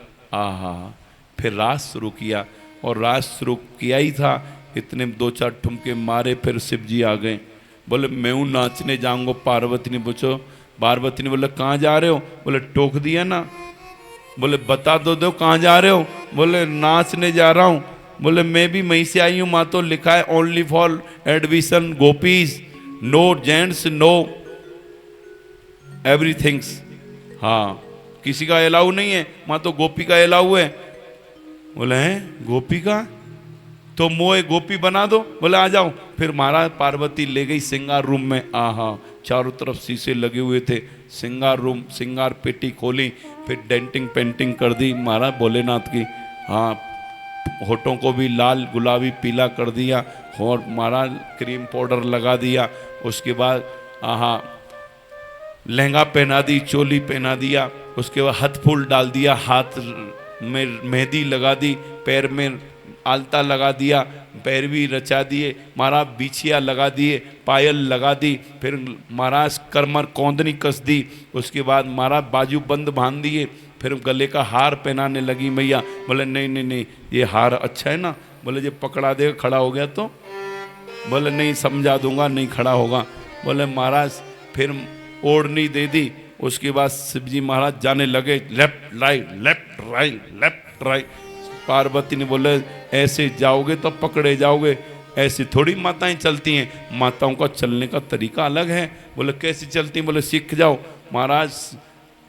फिर रास शुरू किया, और रास शुरू किया ही था, इतने 2-4 ठुमके मारे, फिर शिव जी आ गए। बोले, मैं हूँ नाचने जाऊँगा। पार्वती ने पूछो, पार्वती ने बोले, कहाँ जा रहे हो? बोले, टोक दिया ना। बोले, बता दो कहाँ जा रहे हो? बोले, नाचने जा रहा हूँ। बोले, मैं भी वहीं से आई हूँ, माँ तो लिखा है ओनली फॉर एडमिशन गोपीज, नो जेंट्स नो एवरीथिंग्स। हाँ, किसी का अलाउ नहीं है, माँ तो गोपी का अलाउ है। बोले, हैं गोपी का? तो मोए गोपी बना दो। बोले, आ जाओ। फिर महाराज पार्वती ले गई श्रृंगार रूम में। चारों तरफ शीशे लगे हुए थे। श्रृंगार रूम, श्रृंगार पेटी खोली, फिर डेंटिंग पेंटिंग कर दी महाराज भोलेनाथ की। होठों को भी लाल गुलाबी पीला कर दिया, और महाराज क्रीम पाउडर लगा दिया। उसके बाद लहंगा पहना दी, चोली पहना दिया। उसके बाद हाथ फूल डाल दिया, हाथ में मेहंदी लगा दी, पैर में आलता लगा दिया, पैर भी रचा दिए, महाराज बिछिया लगा दिए, पायल लगा दी। फिर महाराज कमर कौंदनी कस दी। उसके बाद महाराज बाजू बंद बांध दिए। फिर गले का हार पहनाने लगी मैया। बोले, नहीं नहीं नहीं, ये हार अच्छा है ना। बोले, ये पकड़ा देगा खड़ा हो गया तो? बोले, नहीं, समझा दूंगा, नहीं खड़ा होगा। बोले, महाराज फिर ओढ़नी दे दी। उसके बाद शिवजी महाराज जाने लगे, left right left right left right. Parvati ने बोले, ऐसे जाओगे तो पकड़े जाओगे, ऐसी थोड़ी माताएं चलती हैं, माताओं का चलने का तरीका अलग है। बोले, कैसी चलती हैं? बोले, सीख जाओ। महाराज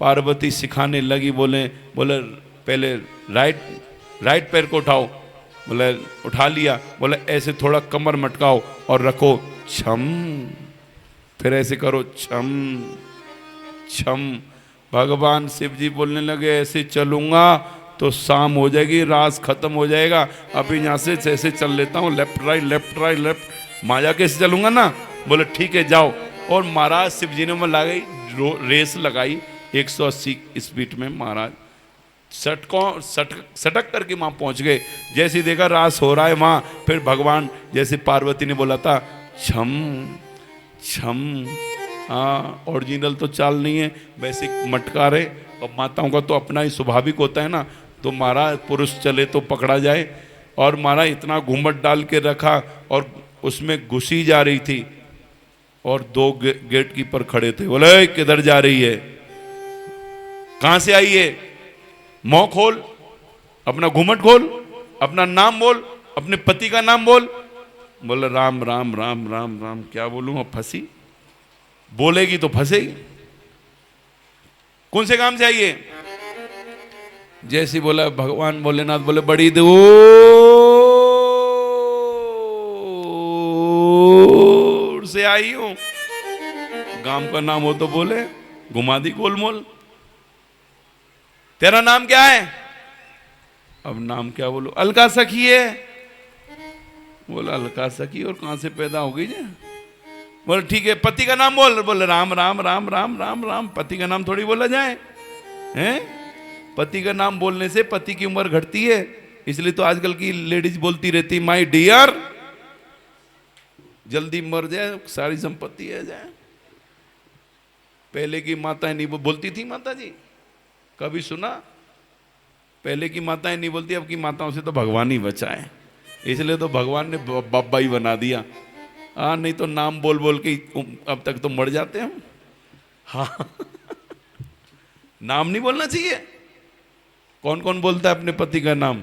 पार्वती सिखाने लगी, बोले पहले राइट पैर को उठाओ, बोले उठा लिया, बोले ऐसे थोड़ा कमर मटकाओ और रखो छम, फिर ऐसे करो छम छम। भगवान शिव जी बोलने लगे ऐसे चलूंगा तो शाम हो जाएगी, रात खत्म हो जाएगा, अभी यहाँ से ऐसे चल लेता हूँ, लेफ्ट राइट लेफ्ट, माया कैसे चलूंगा ना। बोले ठीक है जाओ। और महाराज शिव जी ने मैं लगाई रेस लगाई 180 स्पीड में, महाराज सटक करके वहां पहुंच गए। जैसे ही देखा रास हो रहा है वहां, फिर भगवान जैसे पार्वती ने बोला था छम छम, हाँ ओरिजिनल तो चाल नहीं है, वैसे मटका रहे। और माताओं का तो अपना ही स्वाभाविक होता है ना, तो महाराज पुरुष चले तो पकड़ा जाए। और महाराज इतना घूमट डाल के रखा और उसमें घुसी जा रही थी, और 2 गेट कीपर खड़े थे, बोले किधर जा रही है, कहां से आई है, मुंह खोल, अपना घूमट खोल, अपना नाम बोल, अपने पति का नाम बोल। बोले राम राम राम राम राम, क्या बोलूं, फंसी, बोलेगी तो फंसेगी, कौन से काम से आई है। जैसे बोला भगवान भोलेनाथ बोले बड़ी दूर से आई हूं, गांव का नाम हो तो बोले, घुमा दी गोलमोल। तेरा नाम क्या है, अब नाम क्या बोलो, अलका सखी है। बोला अलका सखी, और कहां से पैदा हो गई जी। बोले ठीक है, पति का नाम बोल। बोले राम राम राम राम राम राम, पति का नाम थोड़ी बोला जाए, हैं? पति का नाम बोलने से पति की उम्र घटती है, इसलिए तो आजकल की लेडीज बोलती रहती माय डियर, जल्दी मर जाए सारी संपत्ति आ जाए। पहले की माताएं नहीं बोलती थी, माता जी कभी सुना? पहले की माताएं नहीं बोलती, अब की माताओं से तो भगवान ही बचाए, इसलिए तो भगवान ने बाबा ही बना दिया। हाँ नहीं तो नाम बोल बोल के अब तक तो मर जाते हम। हाँ नाम नहीं बोलना चाहिए। कौन कौन बोलता है अपने पति का नाम?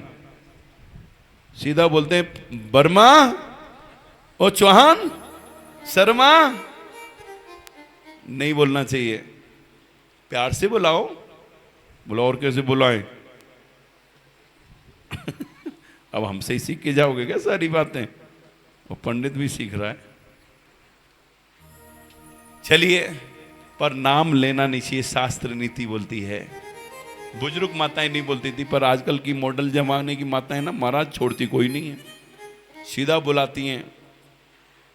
सीधा बोलते हैं वर्मा, ओ चौहान, शर्मा, नहीं बोलना चाहिए, प्यार से बुलाओ। बोला और कैसे बुलाएं? अब हमसे ही सीख के जाओगे क्या सारी बातें? वो पंडित भी सीख रहा है। चलिए, पर नाम लेना नहीं चाहिए, शास्त्र नीति बोलती है। बुजुर्ग माताएं नहीं बोलती थी, पर आजकल की मॉडल जमाने की माताएं ना महाराज छोड़ती कोई नहीं है, सीधा बुलाती हैं।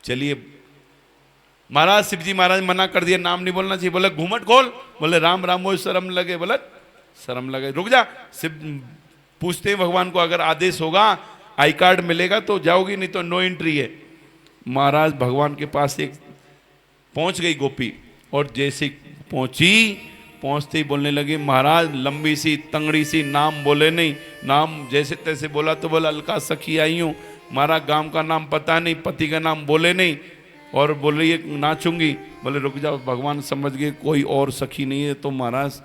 चलिए, महाराज शिव जी महाराज मना कर दिया, नाम नहीं बोलना चाहिए। बोले घूमट खोल, बोले राम राम, वो शर्म लगे। बोला शर्म लगे, रुक जा। शिव पूछते हैं भगवान को, अगर आदेश होगा आई कार्ड मिलेगा तो जाओगी, नहीं तो नो एंट्री है। महाराज भगवान के पास एक पहुंच गई गोपी, और जैसे पहुंचते ही बोलने लगी, महाराज लंबी सी तंगड़ी सी, नाम बोले नहीं, नाम जैसे तैसे बोला तो बोला अलका सखी आई हूँ, महाराज गांव का नाम पता नहीं, पति का नाम बोले नहीं, और बोल रही है नाचूंगी। बोले रुक जाओ, भगवान समझ गए कोई और सखी नहीं है। तो महाराज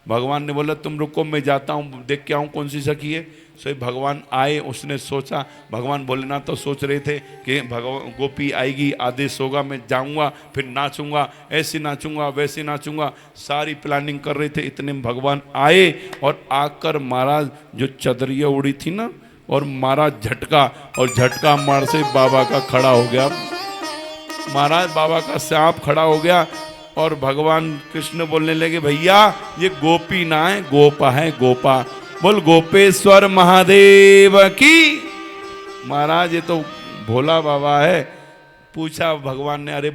भगवान ने बोला तुम रुको, मैं जाता हूँ देख के आऊँ कौन सी सखी है। सो भगवान आए, उसने सोचा, भगवान भोलेनाथ तो सोच रहे थे कि भगवान गोपी आएगी, आदेश होगा, मैं जाऊंगा, फिर नाचूंगा, ऐसे नाचूंगा वैसे नाचूंगा, सारी प्लानिंग कर रहे थे। इतने में भगवान आए, और आकर महाराज जो चदरिया उड़ी थी ना, और मारा झटका, और झटका मार से बाबा का खड़ा हो गया, महाराज बाबा का सांप खड़ा हो गया। और भगवान कृष्ण बोलने लगे, भैया ये गोपी ना है, गोपा है, गोपा। बोल गोपेश्वर महादेव की। महाराज ये तो भोला बाबा है। पूछा भगवान ने, अरे